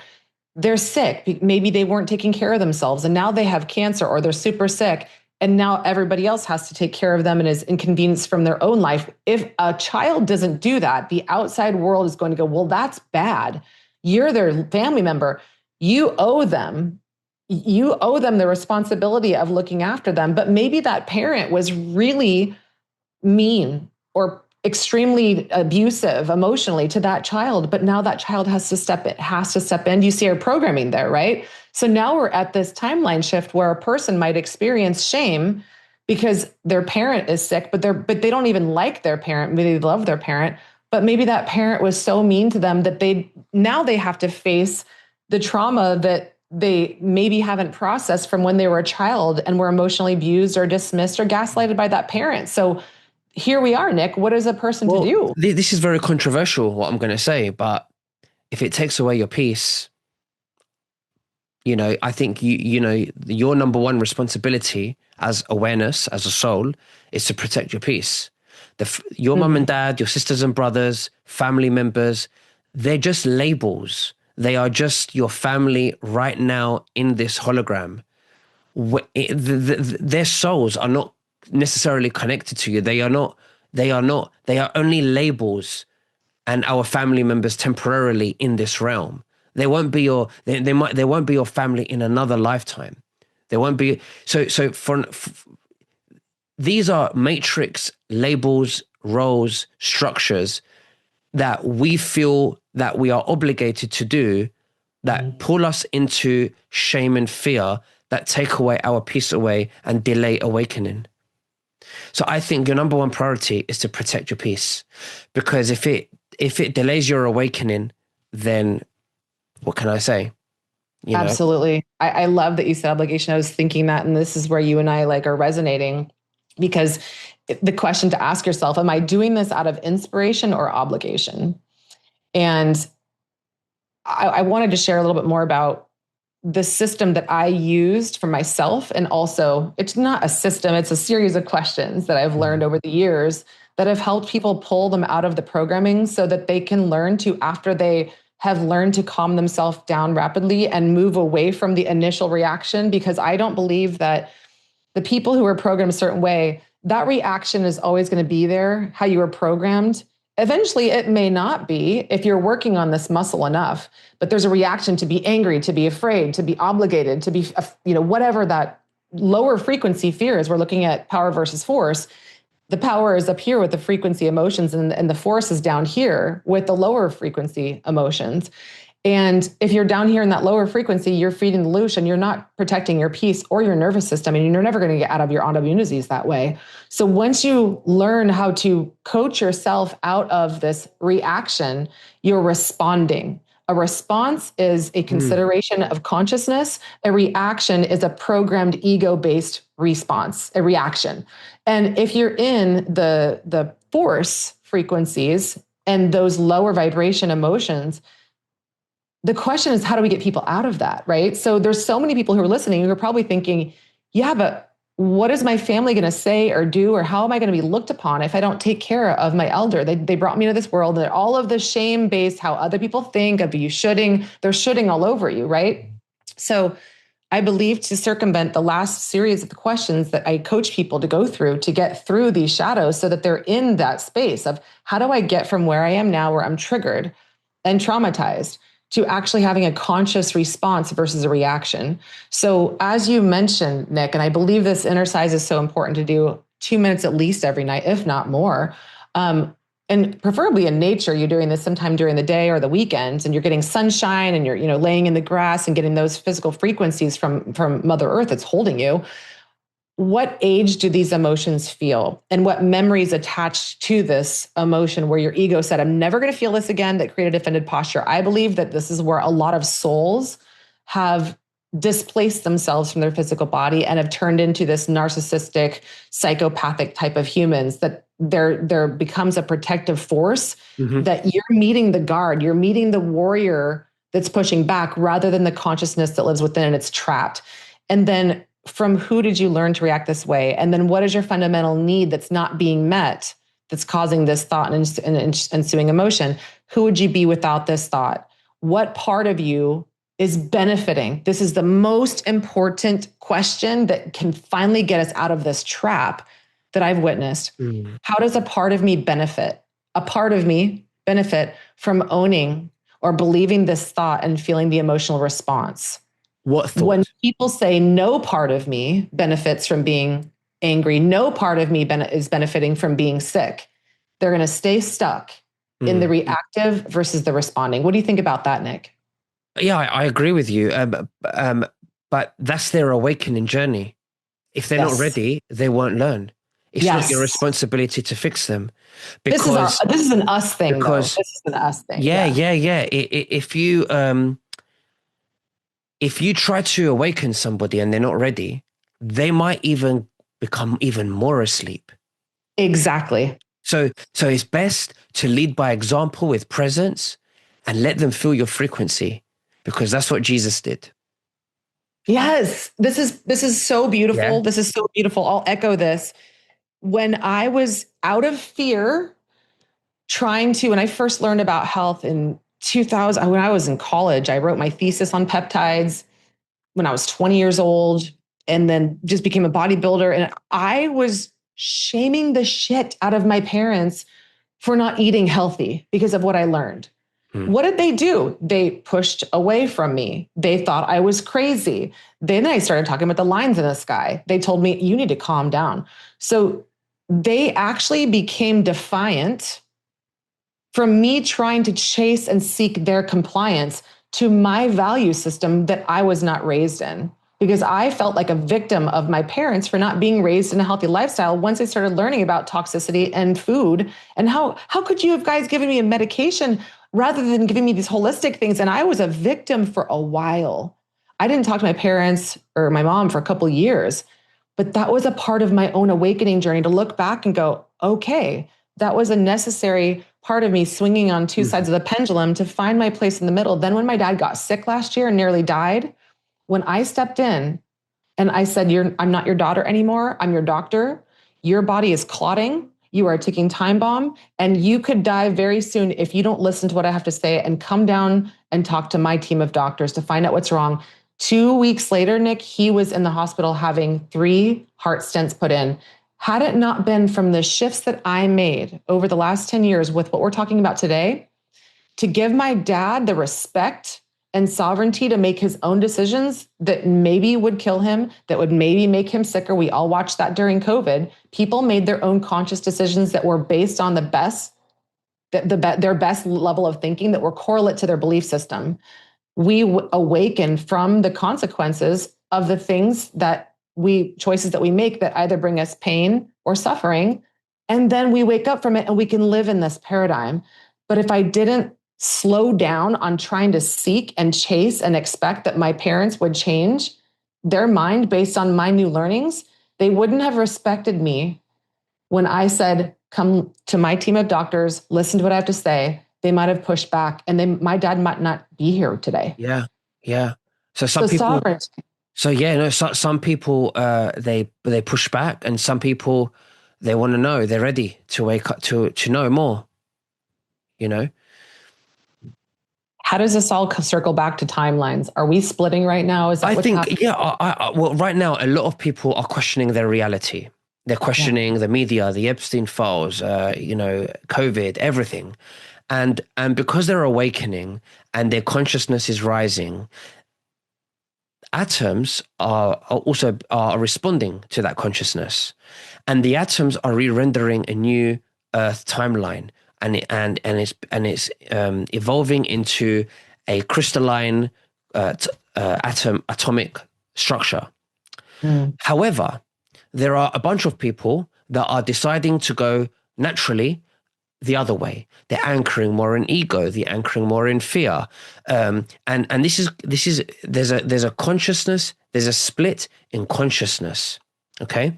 they're sick, maybe they weren't taking care of themselves and now they have cancer or they're super sick and now everybody else has to take care of them and is inconvenienced from their own life. If a child doesn't do that, the outside world is going to go, well, that's bad. You're their family member. You owe them the responsibility of looking after them. But maybe that parent was really mean or extremely abusive emotionally to that child. But now that child has to step in. You see our programming there, right? So now we're at this timeline shift where a person might experience shame because their parent is sick, but they don't even like their parent. Maybe they love their parent, but maybe that parent was so mean to them that they have to face the trauma that they maybe haven't processed from when they were a child and were emotionally abused or dismissed or gaslighted by that parent. So here we are, Nick. What is a person to do? This is very controversial, what I'm going to say, but if it takes away your peace, I think your number one responsibility as awareness, as a soul, is to protect your peace. Your mom and dad, your sisters and brothers, family members, they're just labels. They are just your family right now in this hologram. Their souls are not necessarily connected to you. They are only labels and our family members temporarily in this realm. They won't be they won't be your family in another lifetime. They won't be. So these are matrix labels, roles, structures that we feel that we are obligated to do that pull us into shame and fear that take away our peace away and delay awakening. So I think your number one priority is to protect your peace, because if it delays your awakening, then what can I say? Absolutely. I love that you said obligation. I was thinking that, and this is where you and I are resonating, because the question to ask yourself, am I doing this out of inspiration or obligation? And I wanted to share a little bit more about the system that I used for myself. And also, it's not a system, it's a series of questions that I've learned over the years that have helped people pull them out of the programming so that they can learn to, after they have learned to calm themselves down rapidly and move away from the initial reaction. Because I don't believe that the people who are programmed a certain way, that reaction is always going to be there, how you were programmed. Eventually, it may not be if you're working on this muscle enough, but there's a reaction to be angry, to be afraid, to be obligated, to be, whatever that lower frequency fear is. We're looking at power versus force. The power is up here with the frequency emotions, and the force is down here with the lower frequency emotions. And if you're down here in that lower frequency, you're feeding the loose and you're not protecting your peace or your nervous system, and you're never going to get out of your autoimmune disease that way. So once you learn how to coach yourself out of this reaction, you're responding. A response is a consideration of consciousness. A reaction is a programmed ego-based response, a reaction. And if you're in the force frequencies and those lower vibration emotions, the question is, how do we get people out of that, right? So there's so many people who are listening who are probably thinking, yeah, but what is my family going to say or do, or how am I going to be looked upon if I don't take care of my elder? They brought me into this world, and all of the shame-based, how other people think of you shoulding, they're shoulding all over you, right? So I believe to circumvent the last series of the questions that I coach people to go through to get through these shadows so that they're in that space of how do I get from where I am now, where I'm triggered and traumatized, to actually having a conscious response versus a reaction. So as you mentioned, Nick, and I believe this exercise is so important to do 2 minutes at least every night, if not more. And preferably in nature, you're doing this sometime during the day or the weekends, and you're getting sunshine and you're, laying in the grass and getting those physical frequencies from Mother Earth that's holding you. What age do these emotions feel, and what memories attached to this emotion where your ego said, I'm never going to feel this again, that created offended posture? I believe that this is where a lot of souls have displaced themselves from their physical body and have turned into this narcissistic, psychopathic type of humans, that there becomes a protective force that you're meeting the guard, you're meeting the warrior that's pushing back rather than the consciousness that lives within and it's trapped. And then from who did you learn to react this way? And then what is your fundamental need that's not being met, that's causing this thought and ensuing emotion? Who would you be without this thought? What part of you is benefiting? This is the most important question that can finally get us out of this trap that I've witnessed. How does a part of me benefit? A part of me benefit from owning or believing this thought and feeling the emotional response? What thought? When people say no part of me benefits from being angry, no part of me is benefiting from being sick, they're going to stay stuck in the reactive versus the responding. What do you think about that, Nick? Yeah, I agree with you. But that's their awakening journey. If they're not ready, they won't learn. It's not your responsibility to fix them. Because this is an us thing. This is an us thing. Yeah. If you try to awaken somebody and they're not ready, they might even become even more asleep. Exactly. So it's best to lead by example with presence and let them feel your frequency, because that's what Jesus did. Yes, this is so beautiful. Yeah. This is so beautiful. I'll echo this. When I was out of fear, when I first learned about health in 2000, when I was in college, I wrote my thesis on peptides when I was 20 years old, and then just became a bodybuilder. And I was shaming the shit out of my parents for not eating healthy because of what I learned. What did they do? They pushed away from me. They thought I was crazy. Then I started talking about the lines in the sky. They told me, you need to calm down. So they actually became defiant from me trying to chase and seek their compliance to my value system that I was not raised in, because I felt like a victim of my parents for not being raised in a healthy lifestyle once I started learning about toxicity and food. And how could you have guys given me a medication rather than giving me these holistic things? And I was a victim for a while. I didn't talk to my parents or my mom for a couple of years, but that was a part of my own awakening journey, to look back and go, okay, that was a necessary part of me swinging on two sides of the pendulum to find my place in the middle. Then when my dad got sick last year and nearly died, when I stepped in and I said, I'm not your daughter anymore, I'm your doctor. Your body is clotting. You are a ticking time bomb, and you could die very soon if you don't listen to what I have to say and come down and talk to my team of doctors to find out what's wrong. 2 weeks later, Nick, he was in the hospital having 3 heart stents put in. Had it not been from the shifts that I made over the last 10 years with what we're talking about today, to give my dad the respect and sovereignty to make his own decisions that maybe would kill him, that would maybe make him sicker. We all watched that during COVID. People made their own conscious decisions that were based on their best level of thinking, that were correlate to their belief system. We awaken from the consequences of the choices that we make that either bring us pain or suffering. And then we wake up from it and we can live in this paradigm. But if I didn't slow down on trying to seek and chase and expect that my parents would change their mind based on my new learnings, they wouldn't have respected me when I said, come to my team of doctors, listen to what I have to say. They might have pushed back, and my dad might not be here today. Yeah. Yeah. So some people, sovereignty. some people, they push back, and some people, they want to know, they're ready to wake up to know more, you know? How does this all circle back to timelines? Are we splitting right now? Is that I what's think, happening? well, right now, a lot of people are questioning their reality. They're questioning the media, the Epstein files, COVID, everything. And because they're awakening and their consciousness is rising, atoms are also responding to that consciousness. And the atoms are re-rendering a new Earth timeline. And it's evolving into a crystalline atomic structure. However, there are a bunch of people that are deciding to go naturally the other way. They're anchoring more in ego. They're anchoring more in fear. And this is there's a consciousness. There's a split in consciousness. Okay,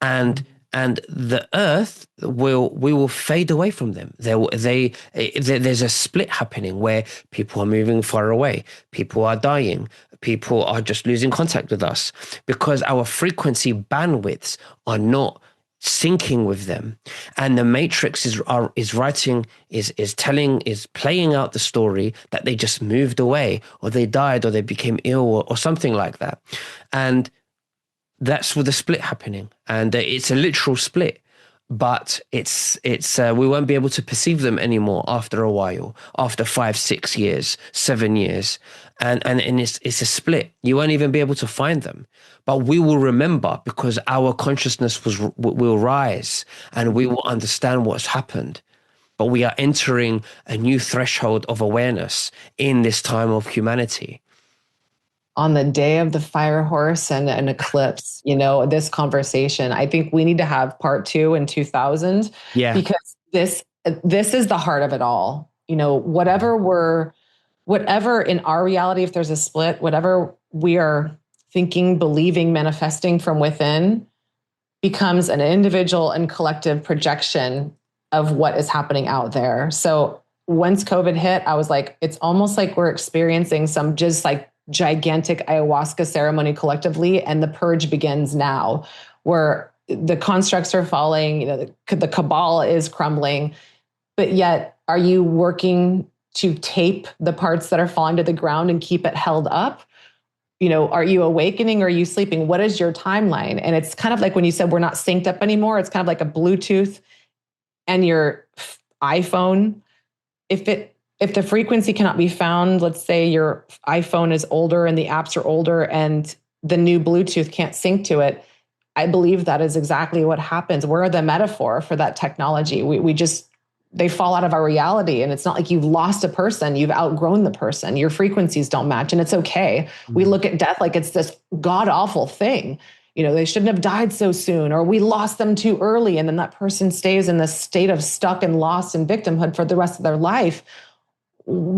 and the Earth we will fade away from them. There's a split happening where people are moving far away. People are dying. People are just losing contact with us because our frequency bandwidths are not syncing with them, and the matrix is playing out the story that they just moved away, or they died, or they became ill, or something like that. And that's with the split happening, and it's a literal split, but it's we won't be able to perceive them anymore after a while, after 5, 6 years, 7 years, and it's a split. You won't even be able to find them, but we will remember, because our consciousness will rise, and we will understand what's happened. But we are entering a new threshold of awareness in this time of humanity. On the day of the fire horse and an eclipse, this conversation, I think we need to have part 2 in 2000. Yeah. Because this is the heart of it all. Whatever in our reality, if there's a split, whatever we are thinking, believing, manifesting from within becomes an individual and collective projection of what is happening out there. So once COVID hit, I was like, it's almost like we're experiencing some just like gigantic ayahuasca ceremony collectively, and the purge begins now, where the constructs are falling, the cabal is crumbling. But yet, are you working to tape the parts that are falling to the ground and keep it held up? Are you awakening or are you sleeping? What is your timeline? And it's kind of like when you said we're not synced up anymore, it's kind of like a Bluetooth and your iPhone. If the frequency cannot be found, let's say your iPhone is older and the apps are older and the new Bluetooth can't sync to it, I believe that is exactly what happens. We're the metaphor for that technology. They fall out of our reality. And it's not like you've lost a person, you've outgrown the person. Your frequencies don't match, and it's okay. Mm-hmm. We look at death like it's this god-awful thing. They shouldn't have died so soon, or we lost them too early. And then that person stays in this state of stuck and lost and victimhood for the rest of their life.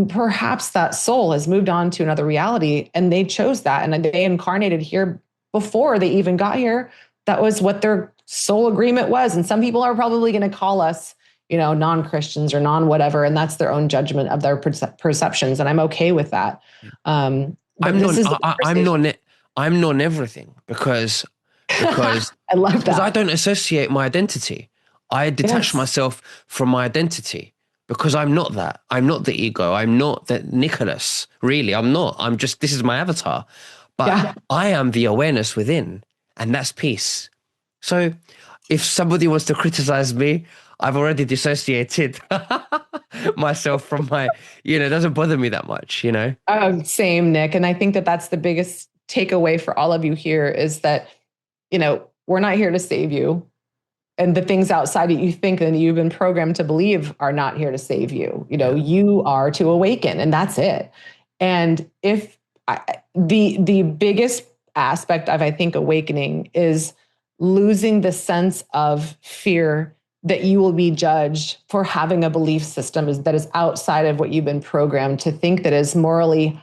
Perhaps that soul has moved on to another reality, and they chose that. And they incarnated here before they even got here. That was what their soul agreement was. And some people are probably going to call us, non-Christians or non-whatever, and that's their own judgment of their perceptions. And I'm okay with that. I'm non-everything because I love that. Because I don't associate my identity. I detach myself from my identity because I'm not that. I'm not the ego. I'm not the Nicholas. Really, I'm not. This is my avatar. But I am the awareness within, and that's peace. So if somebody wants to criticize me, I've already dissociated. myself from my, it doesn't bother me that much, Same, Nick. And I think that that's the biggest takeaway for all of you here is that, we're not here to save you. And the things outside that you think and you've been programmed to believe are not here to save you. You are to awaken, and that's it. And the biggest aspect of, I think, awakening is losing the sense of fear that you will be judged for having a belief system that is outside of what you've been programmed to think that is morally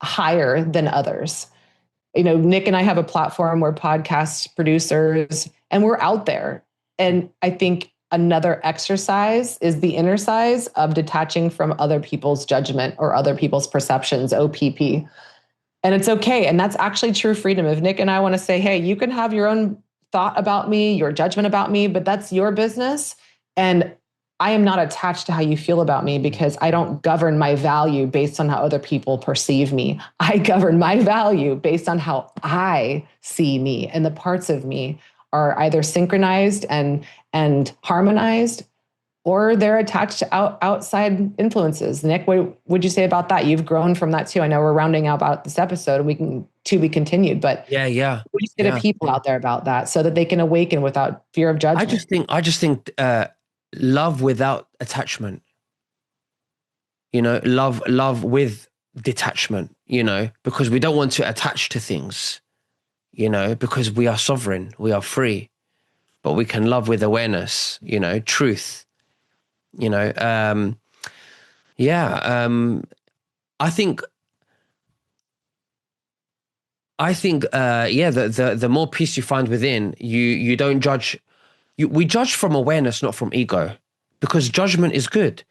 higher than others. Nick and I have a platform, we're podcast producers, and we're out there. And I think another exercise is the exercise of detaching from other people's judgment or other people's perceptions, OPP. And it's okay. And that's actually true freedom. If Nick and I want to say, hey, you can have your own thought about me, your judgment about me, but that's your business. And I am not attached to how you feel about me because I don't govern my value based on how other people perceive me. I govern my value based on how I see me, and the parts of me are either synchronized and harmonized, or they're attached to outside influences. Nick, what would you say about that? You've grown from that too. I know we're rounding out about this episode, and we can to be continued, but yeah. what do you say to people out there about that so that they can awaken without fear of judgment? I just think love without attachment, love with detachment, because we don't want to attach to things, because we are sovereign, we are free, but we can love with awareness, truth, I think, the more peace you find within, you don't judge. We judge from awareness, not from ego, because judgment is good,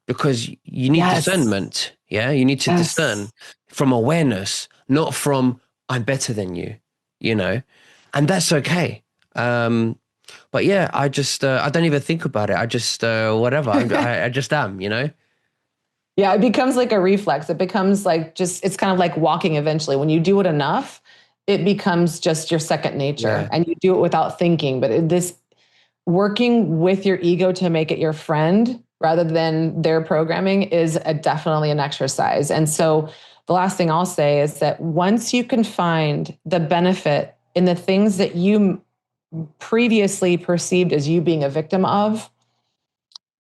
because you need discernment. Yeah, you need to discern from awareness, not from I'm better than you, and that's okay. But yeah, I just I don't even think about it. I just whatever. I just am, Yeah, it becomes like a reflex. It becomes like it's kind of like walking eventually. When you do it enough, it becomes just your second nature, and you do it without thinking. But this working with your ego to make it your friend rather than their programming is definitely an exercise. And so the last thing I'll say is that once you can find the benefit in the things that you previously perceived as you being a victim of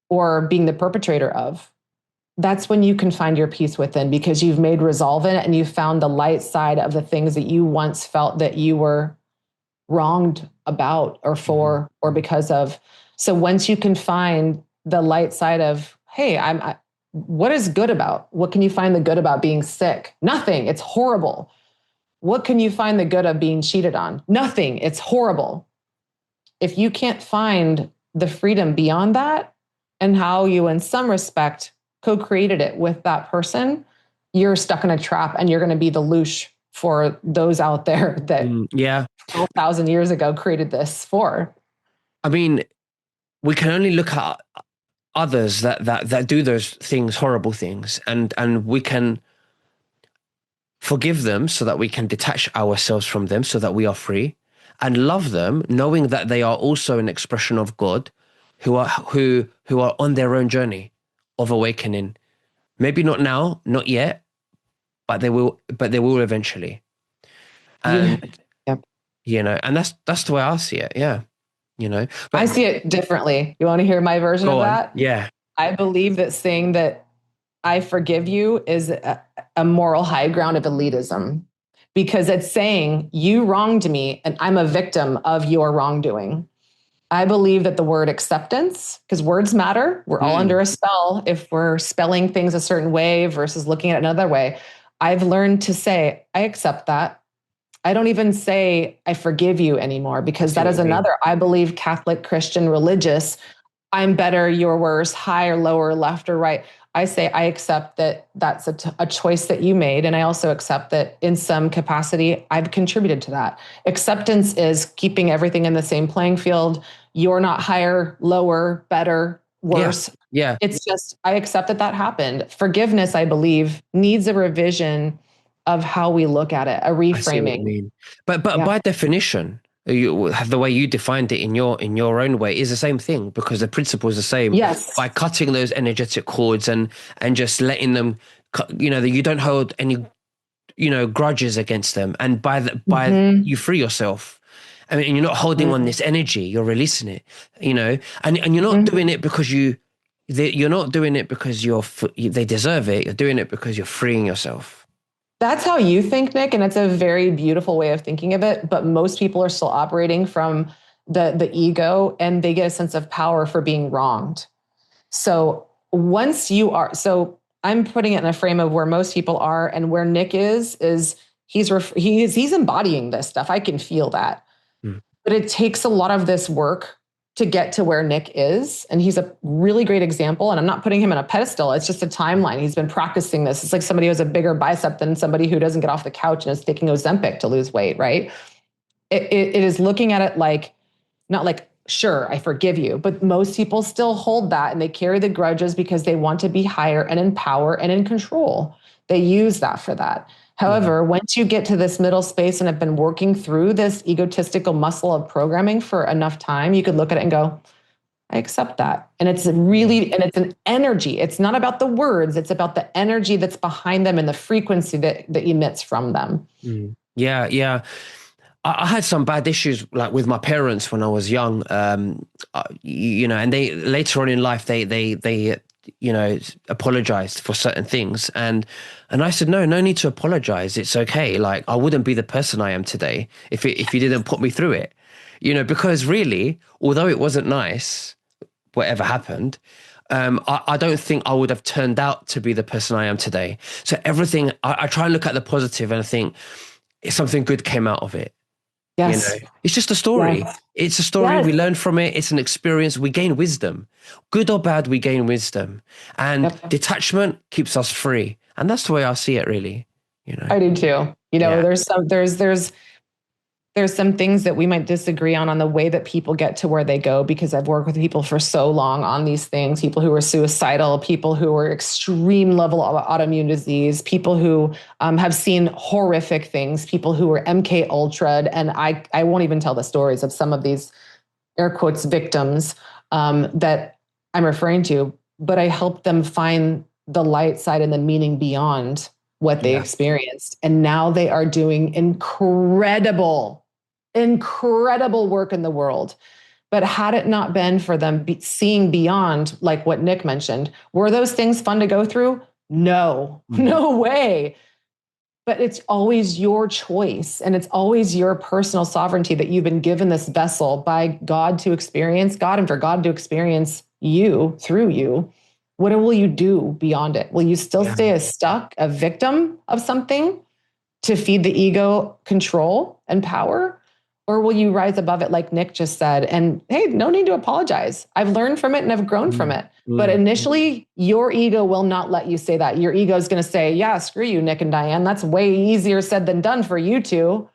or being the perpetrator of, that's when you can find your peace within, because you've made resolve in it and you've found the light side of the things that you once felt that you were wronged about or for or because of. So once you can find the light side of, hey, what is good about? What can you find the good about being sick? Nothing. It's horrible. What can you find the good of being cheated on? Nothing. It's horrible. If you can't find the freedom beyond that and how you, in some respect, co-created it with that person, you're stuck in a trap, and you're going to be the louche for those out there that 12,000 years ago created this for. I mean, we can only look at others that do those things, horrible things, and we can forgive them so that we can detach ourselves from them so that we are free, and love them knowing that they are also an expression of God who are on their own journey of awakening. Maybe not now, not yet, but they will eventually. And and that's the way I see it. Yeah. But I see it differently. You want to hear my version of that? Yeah. I believe that saying that I forgive you is a moral high ground of elitism, because it's saying you wronged me and I'm a victim of your wrongdoing. I believe that the word acceptance, because words matter, we're all under a spell if we're spelling things a certain way versus looking at it another way. I've learned to say, I accept that. I don't even say I forgive you anymore, because that is another, I believe, Catholic, Christian, religious, I'm better, you're worse, higher, lower, left or right. I say I accept that that's a choice that you made. And I also accept that in some capacity, I've contributed to that. Acceptance is keeping everything in the same playing field. You're not higher, lower, better, worse. Yeah. It's just, I accept that happened. Forgiveness, I believe, needs a revision of how we look at it, a reframing. I see what you mean. But by definition, The way you defined it in your own way is the same thing, because the principle is the same. Yes. By cutting those energetic cords and just letting them, that you don't hold any, grudges against them, and by Hmm. you free yourself. I mean, and you're not holding on this energy, you're releasing it, and you're not doing it because you're not doing it because they deserve it. You're doing it because you're freeing yourself. That's how you think, Nick, and it's a very beautiful way of thinking of it. But most people are still operating from the ego, and they get a sense of power for being wronged. So once you are, so I'm putting it in a frame of where most people are, and where Nick is he's embodying this stuff. I can feel that, but it takes a lot of this work to get to where Nick is. And he's a really great example. And I'm not putting him in a pedestal. It's just a timeline. He's been practicing this. It's like somebody who has a bigger bicep than somebody who doesn't get off the couch and is taking Ozempic to lose weight, right? It is looking at it like, not like, sure, I forgive you, but most people still hold that, and they carry the grudges because they want to be higher and in power and in control. They use that for that. However, once you get to this middle space and have been working through this egotistical muscle of programming for enough time, you could look at it and go, I accept that. And it's really, and it's an energy. It's not about the words. It's about the energy that's behind them and the frequency that emits from them. Yeah, yeah. I had some bad issues like with my parents when I was young, and they later on in life, they apologized for certain things. And I said, no need to apologize. It's okay. Like, I wouldn't be the person I am today if you didn't put me through it, because really, although it wasn't nice, whatever happened, I don't think I would have turned out to be the person I am today. So everything, I try and look at the positive, and I think something good came out of it. Yes. It's just a story. Yes. It's a story. Yes. We learn from it. It's an experience. We gain wisdom, good or bad. We gain wisdom, and detachment keeps us free. And that's the way I see it, really. I do too. There's some things that we might disagree on the way that people get to where they go, because I've worked with people for so long on these things, people who are suicidal, people who are extreme level of autoimmune disease, people who have seen horrific things, people who are MK Ultra'd. And I won't even tell the stories of some of these air quotes victims that I'm referring to, but I help them find the light side and the meaning beyond what they experienced. And now they are doing incredible work in the world. But had it not been for them seeing beyond, like what Nick mentioned, were those things fun to go through? No way. But it's always your choice, and it's always your personal sovereignty that you've been given this vessel by God to experience God, and for God to experience you through you. What will you do beyond it? Will you still stay a victim of something to feed the ego control and power? Or will you rise above it, like Nick just said? And hey, no need to apologize. I've learned from it and I've grown from it. But initially, your ego will not let you say that. Your ego is going to say, yeah, screw you, Nick and Diane. That's way easier said than done for you two.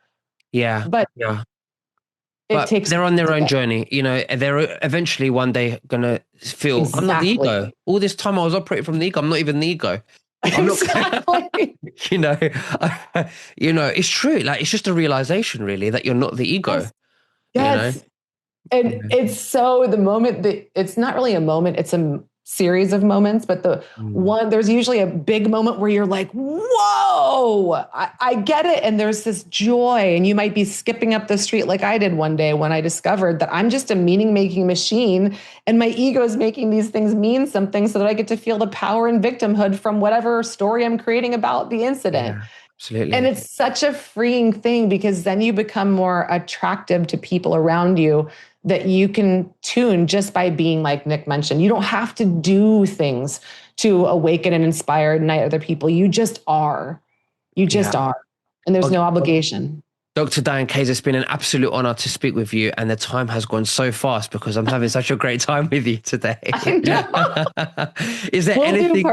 Yeah. But they're on their own journey. They're eventually one day going to feel, I'm not the ego. All this time I was operating from the ego. I'm not even the ego. Exactly. It's true. Like, it's just a realization, really, that you're not the ego. Yes. And it's so the moment that it's not really a moment, it's a series of moments, but there's usually a big moment where you're like, whoa, I get it. And there's this joy, and you might be skipping up the street like I did one day when I discovered that I'm just a meaning making machine, and my ego is making these things mean something so that I get to feel the power and victimhood from whatever story I'm creating about the incident. Yeah, absolutely. And it's such a freeing thing, because then you become more attractive to people around you that you can tune just by being, like Nick mentioned. You don't have to do things to awaken and inspire and ignite other people. You just are. You just are. And there's no obligation. Dr. Diane Kazer, it's been an absolute honor to speak with you. And the time has gone so fast because I'm having such a great time with you today. Is there anything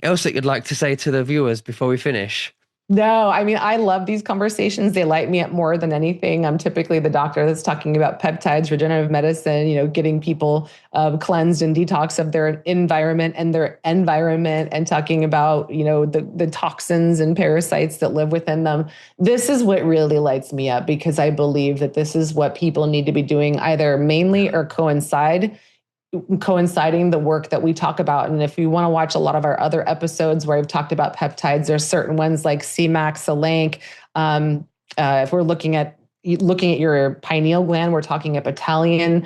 else that you'd like to say to the viewers before we finish? No, I mean, I love these conversations. They light me up more than anything. I'm typically the doctor that's talking about peptides, regenerative medicine, getting people cleansed and detox of their environment and their environment, and talking about, the toxins and parasites that live within them. This is what really lights me up, because I believe that this is what people need to be doing, either mainly or coinciding the work that we talk about. And if you want to watch a lot of our other episodes where I've talked about peptides, there's certain ones like CMAX, Salank. If we're looking at your pineal gland, we're talking epithelium.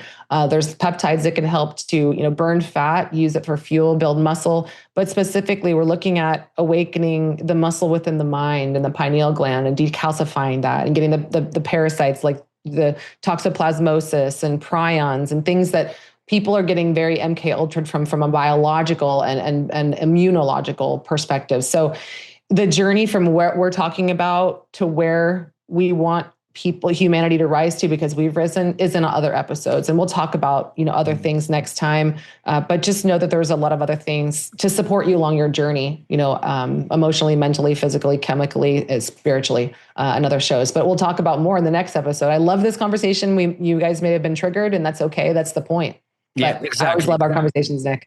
There's peptides that can help to burn fat, use it for fuel, build muscle. But specifically, we're looking at awakening the muscle within the mind and the pineal gland, and decalcifying that, and getting the parasites like the toxoplasmosis and prions and things that people are getting very MK ultra from a biological and immunological perspective. So the journey from where we're talking about to where we want humanity to rise to, because we've risen, is in other episodes. And we'll talk about, other things next time. But just know that there's a lot of other things to support you along your journey, emotionally, mentally, physically, chemically, spiritually, and other shows. But we'll talk about more in the next episode. I love this conversation. You guys may have been triggered, and that's okay. That's the point. Yeah, But exactly. I always love our conversations, Nick.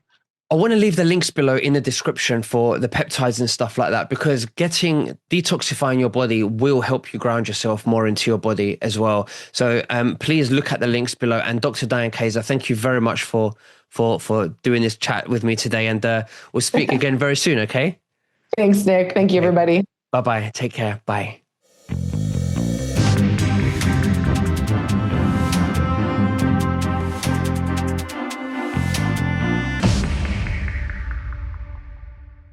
I want to leave the links below in the description for the peptides and stuff like that, because detoxifying your body will help you ground yourself more into your body as well. So please look at the links below. And Dr. Diane Kazer, thank you very much for doing this chat with me today. And we'll speak again very soon, okay? Thanks, Nick. Thank you, everybody. Bye-bye. Take care. Bye.